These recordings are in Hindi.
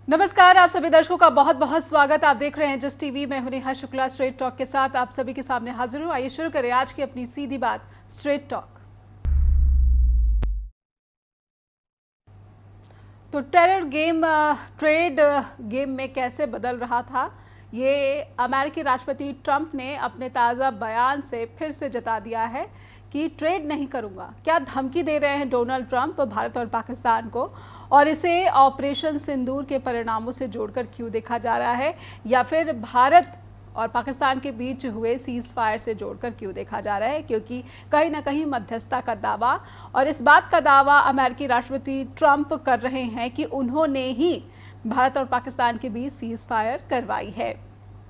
नमस्कार, आप सभी दर्शकों का बहुत बहुत स्वागत। आप देख रहे हैं जस्ट टीवी। मैं हूं नेहा शुक्ला, स्ट्रेट टॉक के साथ आप सभी के सामने हाजिर हूं। आइए शुरू करें आज की अपनी सीधी बात, स्ट्रेट टॉक। तो टेरर गेम ट्रेड गेम में कैसे बदल रहा था, ये अमेरिकी राष्ट्रपति ट्रंप ने अपने ताज़ा बयान से फिर से जता दिया है कि ट्रेड नहीं करूंगा। क्या धमकी दे रहे हैं डोनाल्ड ट्रंप भारत और पाकिस्तान को, और इसे ऑपरेशन सिंदूर के परिणामों से जोड़कर क्यों देखा जा रहा है, या फिर भारत और पाकिस्तान के बीच हुए सीज फायर से जोड़कर क्यों देखा जा रहा है, क्योंकि कहीं ना कहीं मध्यस्थता का दावा और इस बात का दावा अमेरिकी राष्ट्रपति ट्रंप कर रहे हैं कि उन्होंने ही भारत और पाकिस्तान के बीच सीज फायर करवाई है।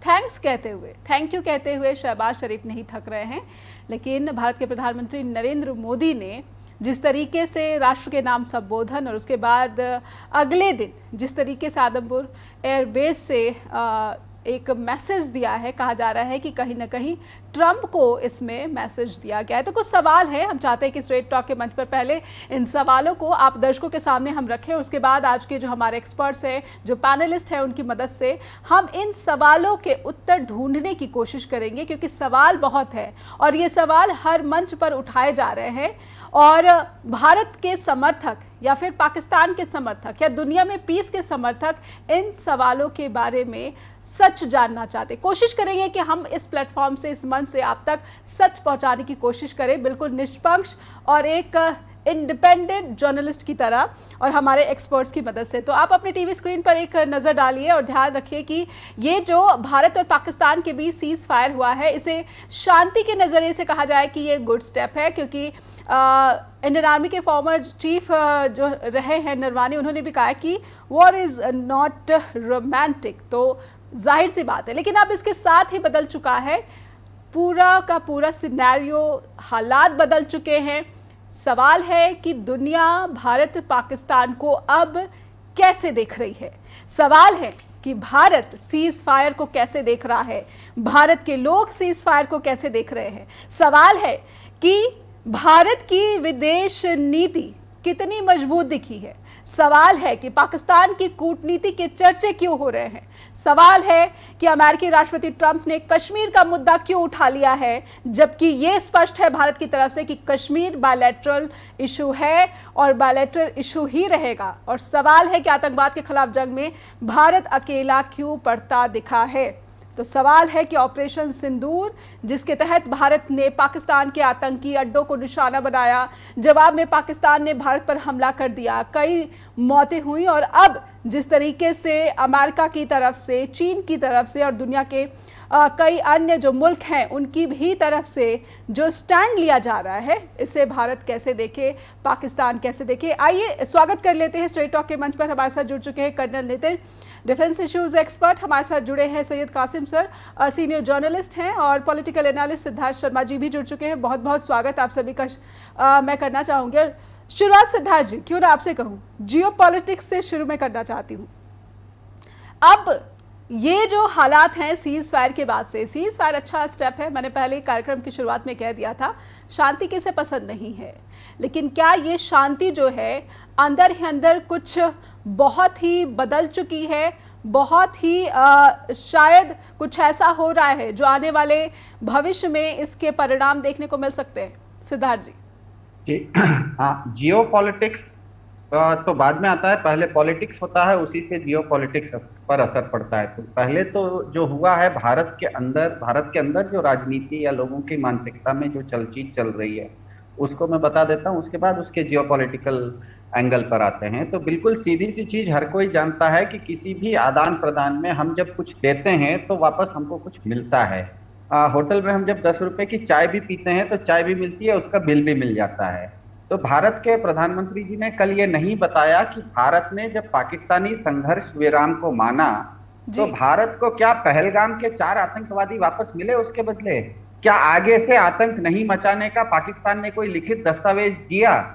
थैंक यू कहते हुए शहबाज शरीफ नहीं थक रहे हैं, लेकिन भारत के प्रधानमंत्री नरेंद्र मोदी ने जिस तरीके से राष्ट्र के नाम संबोधन और उसके बाद अगले दिन जिस तरीके से आदमपुर एयरबेस से एक मैसेज दिया है, कहा जा रहा है कि कहीं ना कहीं ट्रंप को इसमें मैसेज दिया गया है। तो कुछ सवाल हैं, हम चाहते हैं कि स्ट्रेट टॉक के मंच पर पहले इन सवालों को आप दर्शकों के सामने हम रखें, उसके बाद आज के जो हमारे एक्सपर्ट्स हैं, जो पैनलिस्ट हैं, उनकी मदद से हम इन सवालों के उत्तर ढूंढने की कोशिश करेंगे, क्योंकि सवाल बहुत है और ये सवाल हर मंच पर उठाए जा रहे हैं। और भारत के समर्थक या फिर पाकिस्तान के समर्थक या दुनिया में पीस के समर्थक इन सवालों के बारे में सच जानना चाहते। कोशिश करेंगे कि हम इस प्लेटफॉर्म से, इस मंच से आप तक सच पहुंचाने की कोशिश करें, बिल्कुल निष्पक्ष और एक इंडिपेंडेंट जर्नलिस्ट की तरह और हमारे एक्सपर्ट्स की मदद से। तो आप अपने टीवी स्क्रीन पर एक नज़र डालिए और ध्यान रखिए कि ये जो भारत और पाकिस्तान के बीच सीज फायर हुआ है, इसे शांति के नज़रिए से कहा जाए कि ये गुड स्टेप है, क्योंकि इंडियन आर्मी के फॉर्मर चीफ जो रहे हैं नरवाने, उन्होंने भी कहा कि वॉर इज़ नॉट रोमांटिक। तो जाहिर सी बात है, लेकिन अब इसके साथ ही बदल चुका है पूरा का पूरा सिनेरियो, हालात बदल चुके हैं। सवाल है कि दुनिया भारत पाकिस्तान को अब कैसे देख रही है। सवाल है कि भारत सीज फायर को कैसे देख रहा है, भारत के लोग सीज फायर को कैसे देख रहे हैं। सवाल है कि भारत की विदेश नीति कितनी मजबूत दिखी है। सवाल है कि पाकिस्तान की कूटनीति के चर्चे क्यों हो रहे हैं। सवाल है कि अमेरिकी राष्ट्रपति ट्रंप ने कश्मीर का मुद्दा क्यों उठा लिया है, जबकि ये स्पष्ट है भारत की तरफ से कि कश्मीर बायलैटरल इशू है और बायलैटरल इशू ही रहेगा। और सवाल है कि आतंकवाद के खिलाफ जंग में भारत अकेला क्यों पड़ता दिखा है। तो सवाल है कि ऑपरेशन सिंदूर, जिसके तहत भारत ने पाकिस्तान के आतंकी अड्डों को निशाना बनाया, जवाब में पाकिस्तान ने भारत पर हमला कर दिया, कई मौतें हुई, और अब जिस तरीके से अमेरिका की तरफ से, चीन की तरफ से और दुनिया के कई अन्य जो मुल्क हैं उनकी भी तरफ से जो स्टैंड लिया जा रहा है, इसे भारत कैसे देखे, पाकिस्तान कैसे देखे। आइए स्वागत कर लेते हैं। स्ट्रेट टॉक के मंच पर हमारे साथ जुड़ चुके हैं colonel Nitin, defence issues expert. हमारे साथ जुड़े हैं Syed Qasim sir, senior journalist हैं, और पॉलिटिकल एनालिस्ट सिद्धार्थ शर्मा जी भी जुड़ चुके हैं। बहुत बहुत स्वागत आप सभी का मैं करना चाहूँगी। शुरुआत सिद्धार्थ जी, क्यों ना आपसे कहूँ, जियो पॉलिटिक्स से शुरू में करना चाहती हूँ। अब ये जो हालात हैं सीज फायर के बाद से, सीज फायर अच्छा स्टेप है, मैंने पहले कार्यक्रम की शुरुआत में कह दिया था, शांति किसे पसंद नहीं है, लेकिन क्या ये शांति जो है अंदर ही अंदर कुछ बहुत ही बदल चुकी है, बहुत ही शायद कुछ ऐसा हो रहा है जो आने वाले भविष्य में इसके परिणाम देखने को मिल सकते हैं। सिद्धार्थ जी। हाँ, जियो पॉलिटिक्स तो बाद में आता है, पहले पॉलिटिक्स होता है, उसी से जियो पॉलिटिक्स पर असर पड़ता है। तो पहले तो जो हुआ है भारत के अंदर जो राजनीति या लोगों की मानसिकता में जो चीज चल रही है उसको मैं बता देता हूँ, उसके बाद उसके जियो पॉलिटिकल एंगल पर आते हैं। तो बिल्कुल सीधी सी चीज हर कोई जानता है कि किसी भी आदान प्रदान में हम जब कुछ देते हैं तो वापस हमको कुछ मिलता है। होटल में हम जब 10 रुपए की चाय भी पीते हैं तो चाय भी मिलती है, उसका बिल भी मिल जाता है। तो भारत के प्रधानमंत्री जी ने कल ये नहीं बताया कि भारत ने जब पाकिस्तानी संघर्ष विराम को माना तो भारत को क्या पहलगाम के 4 आतंकवादी वापस मिले उसके बदले? क्या आगे से आतंक नहीं मचाने का पाकिस्तान ने कोई लिखित दस्तावेज दिया?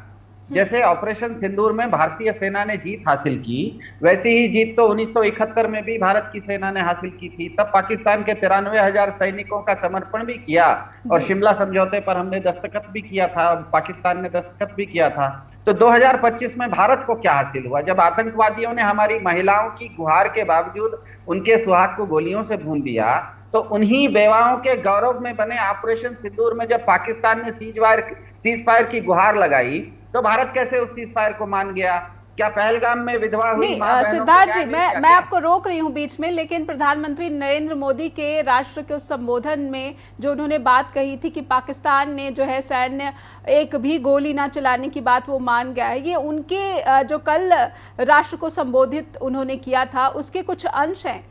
जैसे ऑपरेशन सिंदूर में भारतीय सेना ने जीत हासिल की, वैसी ही जीत तो 1971 में भी भारत की सेना ने हासिल की थी। तब पाकिस्तान के 93,000 सैनिकों का समर्पण भी किया और शिमला समझौते पर हमने दस्तखत भी किया था, पाकिस्तान ने दस्तखत भी किया था। तो 2025 में भारत को क्या हासिल हुआ जब आतंकवादियों ने हमारी महिलाओं की गुहार के बावजूद उनके सुहाग को गोलियों से भून दिया। तो उन्हीं बेवाओं के गौरव में बने ऑपरेशन सिंदूर में जब पाकिस्तान ने सीज फायर की गुहार लगाई, तो भारत कैसे उस सीज फायर को मान गया? क्या पहलगाम में विधवा हुई नहीं, मां बहनों को सिद्धार्थ जी, न्याय मिल गया मैं क्या? आपको रोक रही हूं बीच में, लेकिन प्रधानमंत्री नरेंद्र मोदी के राष्ट्र के उस संबोधन में जो उन्होंने बात कही थी कि पाकिस्तान ने जो है सैन्य एक भी गोली ना चलाने की बात वो मान गया है, ये उनके जो कल राष्ट्र को संबोधित उन्होंने किया था उसके कुछ अंश हैं।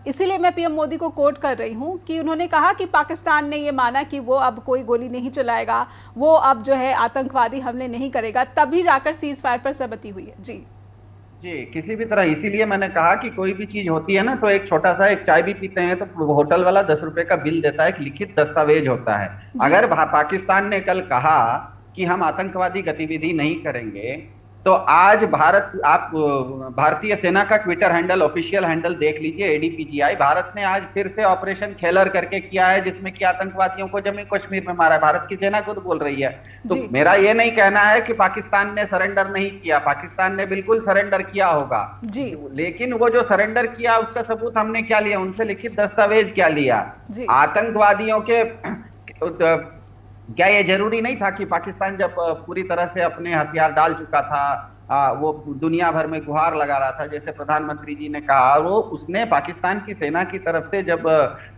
इसीलिए मैं पीएम मोदी को कोट कर रही हूं कि उन्होंने कहा कि पाकिस्तान ने ये माना कि वो अब कोई गोली नहीं चलाएगा, वो अब जो है आतंकवादी हमले नहीं करेगा, तभी जाकर सीज फायर पर सहमति हुई है। जी जी, किसी भी तरह, इसीलिए मैंने कहा कि कोई भी चीज होती है ना, तो एक छोटा सा एक चाय भी पीते हैं तो होटल वाला 10 रुपए का बिल देता है, एक लिखित दस्तावेज होता है। अगर पाकिस्तान ने कल कहा कि हम आतंकवादी गतिविधि नहीं करेंगे, तो आज आप भारतीय सेना का ट्विटर हैंडल, ऑफिशियल हैंडल देख लीजिए, एडीपीजीआई, भारत ने आज फिर से ऑपरेशन खेलर करके किया है, जिसमें कि आतंकवादियों को जम्मू कश्मीर में मारा है। भारत की सेना खुद बोल रही है। तो मेरा ये नहीं कहना है कि पाकिस्तान ने सरेंडर नहीं किया, पाकिस्तान ने बिल्कुल सरेंडर किया होगा जी, लेकिन वो जो सरेंडर किया उसका सबूत हमने क्या लिया? उनसे लिखित दस्तावेज क्या लिया? आतंकवादियों के क्या ये जरूरी नहीं था कि पाकिस्तान जब पूरी तरह से अपने हथियार डाल चुका था, वो दुनिया भर में गुहार लगा रहा था, जैसे प्रधानमंत्री जी ने कहा, वो उसने पाकिस्तान की सेना की तरफ से जब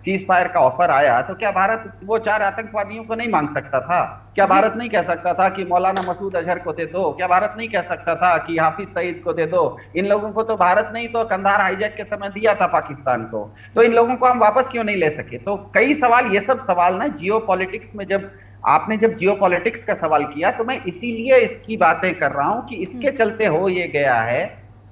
सीज फायर का ऑफर आया, तो क्या भारत वो 4 आतंकवादियों को नहीं मांग सकता था? क्या भारत नहीं कह सकता था कि मौलाना मसूद अजहर को दे दो? क्या भारत नहीं कह सकता था कि हाफिज सईद को दे दो? इन लोगों को तो भारत नहीं तो कंधार हाईजैक के समय दिया था पाकिस्तान को, तो इन लोगों को हम वापस क्यों नहीं ले सके? तो कई सवाल, ये सब सवाल ना जियो पॉलिटिक्स में, जब आपने जब जियो पॉलिटिक्स का सवाल किया, तो मैं इसीलिए इसकी बातें कर रहा हूं कि इसके चलते हो ये गया है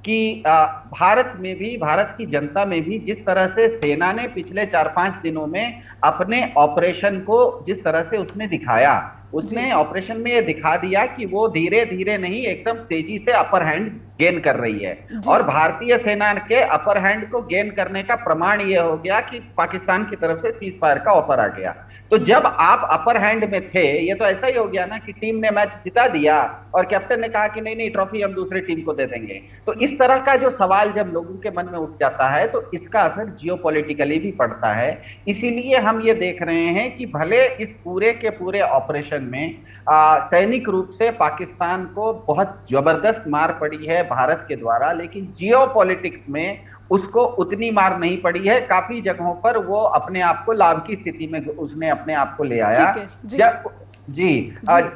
कि भारत में भी, भारत की जनता में भी, जिस तरह से सेना ने पिछले 4-5 दिनों में अपने ऑपरेशन को जिस तरह से उसने दिखाया, उसने ऑपरेशन में ये दिखा दिया कि वो धीरे धीरे नहीं, एकदम तेजी से अपर हैंड गेन कर रही है। और भारतीय सेना के अपर हैंड को गेन करने का प्रमाण ये हो गया कि पाकिस्तान की तरफ से सीज फायर का ऑफर आ गया। तो जब आप अपर हैंड में थे, ये तो ऐसा ही हो गया ना कि टीम ने मैच जिता दिया और कैप्टन ने कहा कि नहीं नहीं, ट्रॉफी हम दूसरी टीम को दे देंगे। तो इस तरह का जो सवाल जब लोगों के मन में उठ जाता है, तो इसका असर जियोपॉलिटिकली भी पड़ता है। इसीलिए हम ये देख रहे हैं कि भले इस पूरे के पूरे ऑपरेशन में सैनिक रूप से पाकिस्तान को बहुत जबरदस्त मार पड़ी है भारत के द्वारा, लेकिन जियोपॉलिटिक्स में उसको उतनी मार नहीं पड़ी है। काफी जगहों पर वो अपने आप को लाभ की स्थिति में उसने अपने आप को ले आया। जब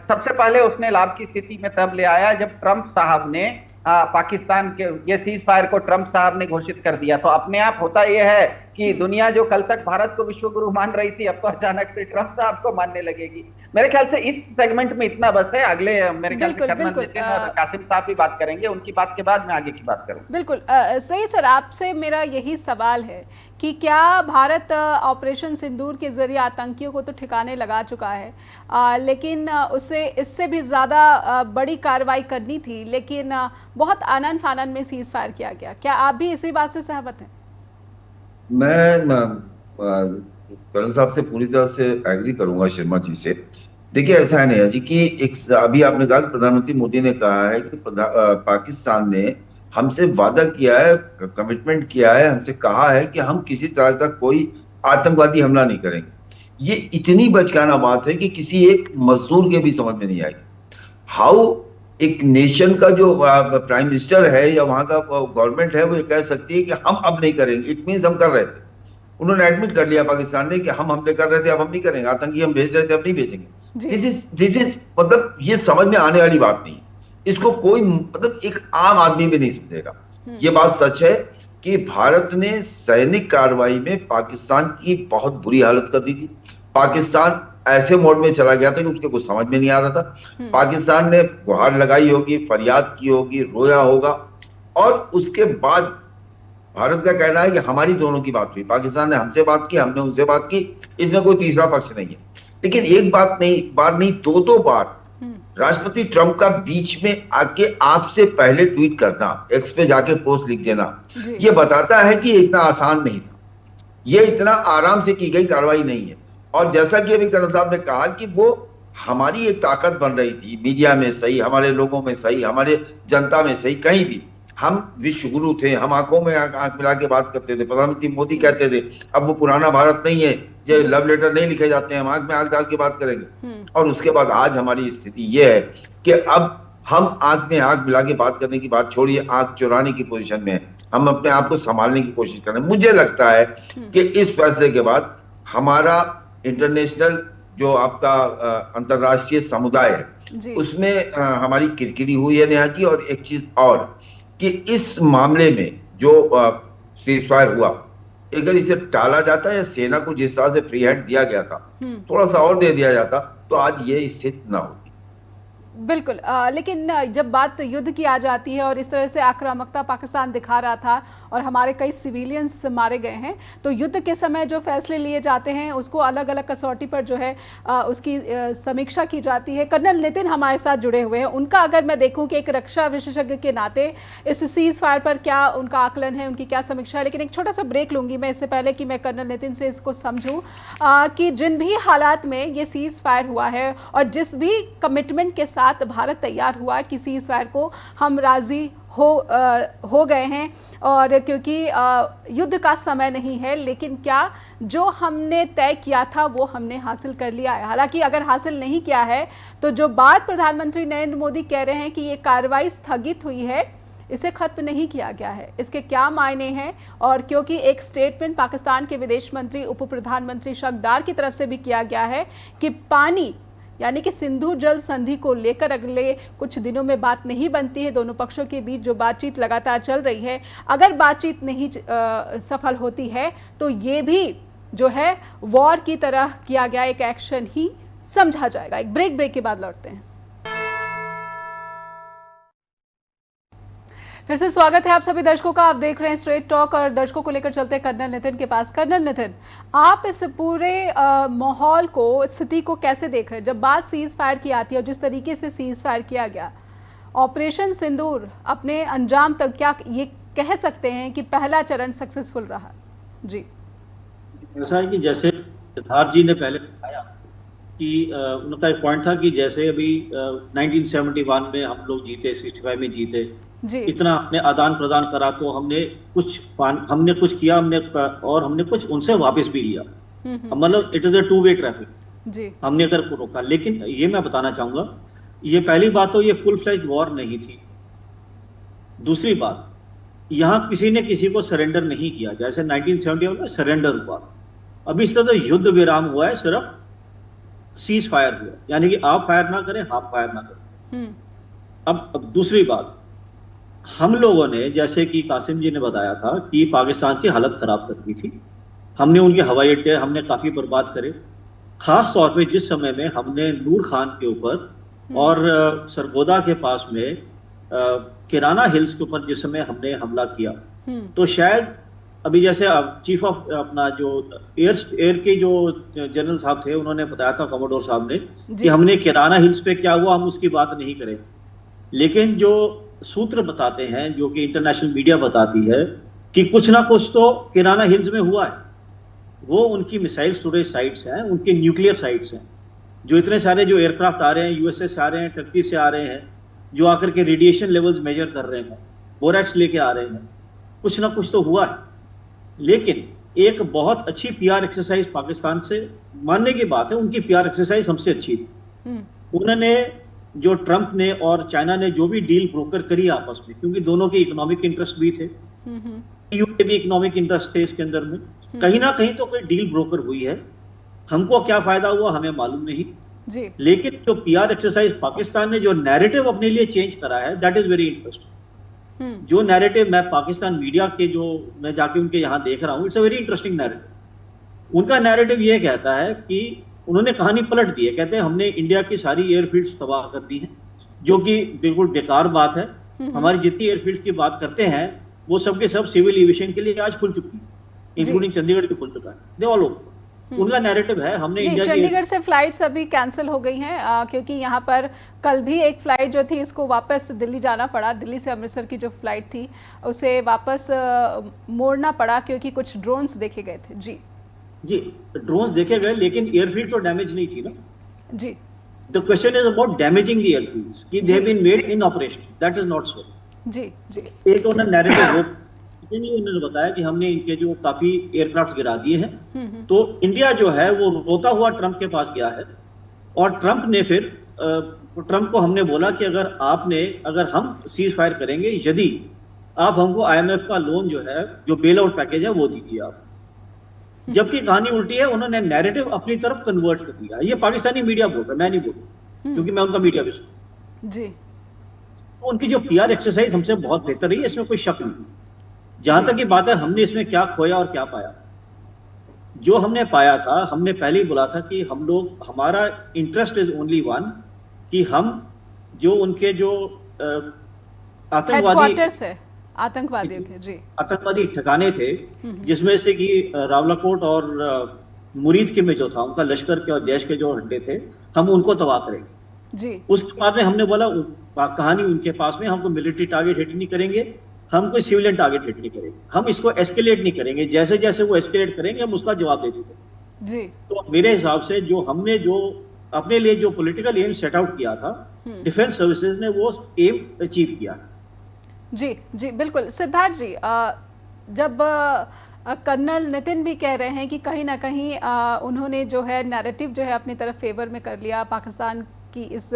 सबसे पहले उसने लाभ की स्थिति में तब ले आया जब ट्रंप साहब ने पाकिस्तान के ये सीज फायर को ट्रंप साहब ने घोषित कर दिया। तो अपने आप होता यह है कि दुनिया जो कल तक भारत को विश्व गुरु मान रही थी, अब तो अचानक से ट्रंप साहब को मानने लगेगी। मेरे ख्याल से इस सेगमेंट में इतना बस है। अगले मेरे ख्याल से और कासिम साहब भी बात करेंगे, उनकी बात के बाद मैं आगे की बात करूं। बिल्कुल सही सर, आपसे मेरा यही सवाल है कि क्या भारत ऑपरेशन सिंदूर के जरिए आतंकियों को तो ठिकाने लगा चुका है, लेकिन उसे इससे भी ज़्यादा बड़ी कार्रवाई करनी थी, लेकिन बहुत आनन फानन में सीज फायर किया गया। क्या आप भी इसी बात से सहमत हैं? मैं करण साहब से पूरी तरह से एग्री करूंगा, शर्मा जी से। देखिए, ऐसा है नेहा जी कि एक अभी आपने कहा कि प्रधानमंत्री मोदी ने कहा है कि पाकिस्तान ने हमसे वादा किया है, कमिटमेंट किया है, हमसे कहा है कि हम किसी तरह का कोई आतंकवादी हमला नहीं करेंगे। ये इतनी बचकाना बात है कि किसी एक मजदूर के भी समझ में नहीं आएगी। हाउ एक नेशन का जो प्राइम मिनिस्टर है या वहां का गवर्नमेंट है, वो ये कह सकती है कि हम अब नहीं करेंगे। इट मीन्स हम कर रहे थे, उन्होंने एडमिट कर लिया पाकिस्तान ने कि हम हमले कर रहे थे, अब हम नहीं करेंगे। आतंकी हम भेज रहे थे, अब नहीं भेजेंगे। दिस इज मतलब ये समझ में आने वाली बात नहीं। इसको कोई मतलब एक आम आदमी भी नहीं समझेगा। ये बात सच है कि भारत ने सैनिक कार्रवाई में पाकिस्तान की बहुत बुरी हालत कर दी थी। पाकिस्तान ऐसे मोड में चला गया था कि उसके कुछ समझ में नहीं आ रहा था। पाकिस्तान ने गुहार लगाई होगी, फरियाद की होगी, रोया होगा, और उसके बाद भारत का कहना है कि हमारी दोनों की बात हुई। पाकिस्तान ने हमसे बात की, हमने उनसे बात की, इसमें कोई तीसरा पक्ष नहीं है। लेकिन एक बात नहीं, बार नहीं, दो बार राष्ट्रपति ट्रंप का बीच में आके आपसे पहले ट्वीट करना, एक्स पे जाके पोस्ट लिख देना, ये बताता है कि इतना आसान नहीं था, ये इतना आराम से की गई कार्रवाई नहीं है। और जैसा कि अभी करण साहब ने कहा कि वो हमारी एक ताकत बन रही थी, मीडिया में सही, हमारे लोगों में सही, हमारे जनता में सही, कहीं भी हम विश्व गुरु थे, हम आंखों में आंख मिला के बात करते थे। प्रधानमंत्री मोदी कहते थे अब वो पुराना भारत नहीं है, ये लव लेटर नहीं लिखे जाते हैं, हम आंख में आंख डाल के बात करेंगे। और उसके बाद आज हमारी स्थिति ये है कि अब हम आंख में आंख मिला के बात करने की बात छोड़िए, आंख चुराने की पोजीशन में है। हम अपने आप को संभालने की कोशिश कर रहे हैं। मुझे लगता है कि इस फैसले के बाद हमारा इंटरनेशनल जो आपका अंतरराष्ट्रीय समुदाय है उसमें हमारी किरकिरी हुई है नेहा जी। और एक चीज और कि इस मामले में जो सीजफायर हुआ, अगर इसे टाला जाता या सेना को जिस तरह से फ्री हैंड दिया गया था, थोड़ा सा और दे दिया जाता तो आज ये स्थिति ना होती। बिल्कुल, लेकिन जब बात युद्ध की आ जाती है और इस तरह से आक्रामकता पाकिस्तान दिखा रहा था और हमारे कई सिविलियंस मारे गए हैं, तो युद्ध के समय जो फैसले लिए जाते हैं उसको अलग अलग कसौटी पर जो है उसकी समीक्षा की जाती है। कर्नल नितिन हमारे साथ जुड़े हुए हैं, उनका अगर मैं देखूं कि एक रक्षा विशेषज्ञ के नाते इस सीज फायर पर क्या उनका आकलन है, उनकी क्या समीक्षा है। लेकिन एक छोटा सा ब्रेक लूँगी मैं इससे पहले कि मैं कर्नल नितिन से इसको समझूँ कि जिन भी हालात में ये सीज फायर हुआ है और जिस भी कमिटमेंट के साथ भारत तैयार हुआ कि सीज फायर को हम राजी हो गए हैं, और क्योंकि युद्ध का समय नहीं है, लेकिन क्या जो हमने तय किया था वो हमने हासिल कर लिया है। हालांकि अगर हासिल नहीं किया है तो जो बात प्रधानमंत्री नरेंद्र मोदी कह रहे हैं कि ये कार्रवाई स्थगित हुई है, इसे खत्म नहीं किया गया है, इसके क्या मायने हैं। और क्योंकि एक स्टेटमेंट पाकिस्तान के विदेश मंत्री उप प्रधानमंत्री शख्स की तरफ से भी किया गया है कि पानी यानी कि सिंधु जल संधि को लेकर अगले कुछ दिनों में बात नहीं बनती है। दोनों पक्षों के बीच जो बातचीत लगातार चल रही है, अगर बातचीत नहीं सफल होती है तो ये भी जो है वॉर की तरह किया गया एक एक्शन ही समझा जाएगा। एक ब्रेक के बाद लौटते हैं। फिर से स्वागत है आप सभी दर्शकों का। आप देख रहे हैं स्ट्रेट टॉक और दर्शकों को लेकर चलते हैं कर्नल नितिन के पास। कर्नल नितिन, आप इस पूरे माहौल को, स्थिति को कैसे देख रहे हैं? जब बात सीज फायर की आती है और जिस तरीके से सीज फायर किया गया, ऑपरेशन सिंदूर अपने अंजाम तक, क्या ये कह सकते हैं कि पहला चरण सक्सेसफुल रहा? जी, ऐसा है कि जैसे सिद्धार्थ जी ने पहले बताया कि उनका एक पॉइंट था कि जैसे अभी 1971 में हम लोग जीते, 65 में जीते, इतना हमने आदान प्रदान करा, तो हमने कुछ किया, और हमने कुछ उनसे वापस भी लिया। मतलब it is a two way traffic. हमने अगर रोका, लेकिन ये मैं बताना चाहूंगा, ये पहली बात तो ये फुल फ्लैश्ड वॉर नहीं थी। दूसरी बात, यहाँ किसी ने किसी को सरेंडर नहीं किया, जैसे 1971 में सरेंडर हुआ। अभी इस तरह तो युद्ध विराम हुआ है, सिर्फ सीज फायर हुआ, यानी कि आप फायर ना करें, हम फायर ना करें। अब दूसरी बात, हम लोगों ने, जैसे कि कासिम जी ने बताया था कि पाकिस्तान की हालत खराब कर दी थी, हमने उनके हवाई अड्डे हमने काफी बर्बाद करे। खास तौर पे जिस समय में हमने नूर खान के ऊपर और सरगोदा के पास में किराना हिल्स के ऊपर जिस समय हमने हमला किया, तो शायद अभी जैसे चीफ ऑफ अपना जो एयर के जो जनरल साहब थे, उन्होंने बताया था, कमोडोर साहब ने, कि हमने किराना हिल्स पे क्या हुआ हम उसकी बात नहीं करें। लेकिन जो सूत्र बताते हैं, जो कि इंटरनेशनल मीडिया बताती है, कि कुछ ना कुछ तो किराना हिल्स में हुआ है। वो उनकी मिसाइल स्टोरेज साइट्स हैं, उनके न्यूक्लियर साइट्स हैं, जो इतने सारे जो एयरक्राफ्ट आ रहे हैं, यूएसए से आ रहे हैं, टर्की से आ रहे हैं, जो आकर के रेडिएशन लेवल्स मेजर कर रहे हैं, बोरैक्स लेके आ रहे हैं। कुछ ना कुछ तो हुआ है। लेकिन एक बहुत अच्छी पीआर एक्सरसाइज पाकिस्तान से, मानने की बात है, उनकी पीआर एक्सरसाइज हमसे अच्छी थी। उन्होंने, जो ट्रंप ने और चाइना ने जो भी डील ब्रोकर करी आपस में, क्योंकि दोनों के इकोनॉमिक इंटरेस्ट भी थे, ईयू के भी इकोनॉमिक इंटरेस्ट थे इसके अंदर में, कहीं ना कहीं तो कोई डील ब्रोकर हुई है। हमको क्या फायदा हुआ हमें मालूम नहीं जी। लेकिन जो पीआर एक्सरसाइज पाकिस्तान ने जो नैरेटिव अपने लिए चेंज करा है, दैट इज वेरी इंटरेस्टिंग। जो नैरेटिव मैं पाकिस्तान मीडिया के, जो मैं जाके उनके यहाँ देख रहा हूँ, it's a very interesting narrative. उनका नैरेटिव ये कहता है कि उन्होंने कहानी पलट दी है। कहते हैं हमने इंडिया की सारी एयरफील्ड्स तबाह कर दी हैं, जो कि बिल्कुल बेकार बात है। हमारी जितनी एयरफील्ड्स की बात करते हैं वो सब के सब सिविल एविएशन के लिए आज खुल चुकी है, इंक्लूडिंग चंडीगढ़ भी खुल चुका है। They all over. उनका नैरेटिव है हमने इंडिया की, चंडीगढ़ से फ्लाइट्स अभी कैंसिल हो गई हैं, क्योंकि यहाँ पर कल भी एक फ्लाइट जो थी उसको वापस दिल्ली जाना पड़ा। दिल्ली से अमृतसर की जो फ्लाइट थी उसे वापस मोड़ना पड़ा, क्योंकि कुछ ड्रोन्स देखे गए थे। जी, ड्रोन्स देखे गए, लेकिन एयरफील्ड तो डैमेज नहीं थी ना। जी, The question is about damaging the airfields. कि they have been made inoperational. That is not so. जी जी। एक उन्होंने नैरेटिव वो उन्होंने बताया कि हमने इनके जो काफी एयरक्राफ्ट गिरा दिए हैं। तो इंडिया जो है वो रोता हुआ ट्रंप के पास गया है और ट्रंप ने फिर ट्रंप को हमने बोला कि अगर हम सीज फायर करेंगे, यदि आप हमको IMF का लोन जो है, जो बेल आउट पैकेज है, वो दीजिए आप। जबकि कहानी उल्टी है, उन्होंने नैरेटिव अपनी तरफ कन्वर्ट कर दिया। ये पाकिस्तानी मीडिया बोल रहा है, मैं नहीं बोल रहा, क्योंकि मैं उनका मीडिया भी सुनता जी। तो उनकी जो PR एक्सरसाइज हमसे बहुत बेहतर रही है, इसमें कोई शक नहीं। जहां तक की बात है हमने इसमें क्या खोया और क्या पाया, जो हमने पाया था, हमने पहले ही बोला था कि हमारा इंटरेस्ट इज ओनली वन, कि हम जो उनके जो आतंकवादी ठिकाने थे, जिसमें से कि रावलाकोट और मुरीद में जो था उनका लश्कर के और जैश के जो अड्डे थे, हम उनको तबाह करेंगे जी। उसके बाद में हमने बोला कहानी उनके पास में, हमको मिलिट्री टारगेट हिट नहीं करेंगे, हम कोई सिविलियन टारगेट हिट नहीं करेंगे, हम इसको एस्केलेट नहीं करेंगे, जैसे जैसे वो एस्केलेट करेंगे हम उसका जवाब दे देंगे जी। तो मेरे हिसाब से हमने जो अपने लिए जो पॉलिटिकल एम सेट आउट किया था, डिफेंस सर्विसेज ने वो एम अचीव किया जी जी। बिल्कुल सिद्धार्थ जी, जब कर्नल नितिन भी कह रहे हैं कि कहीं ना कहीं उन्होंने जो है नैरेटिव जो है अपनी तरफ फेवर में कर लिया, पाकिस्तान की इस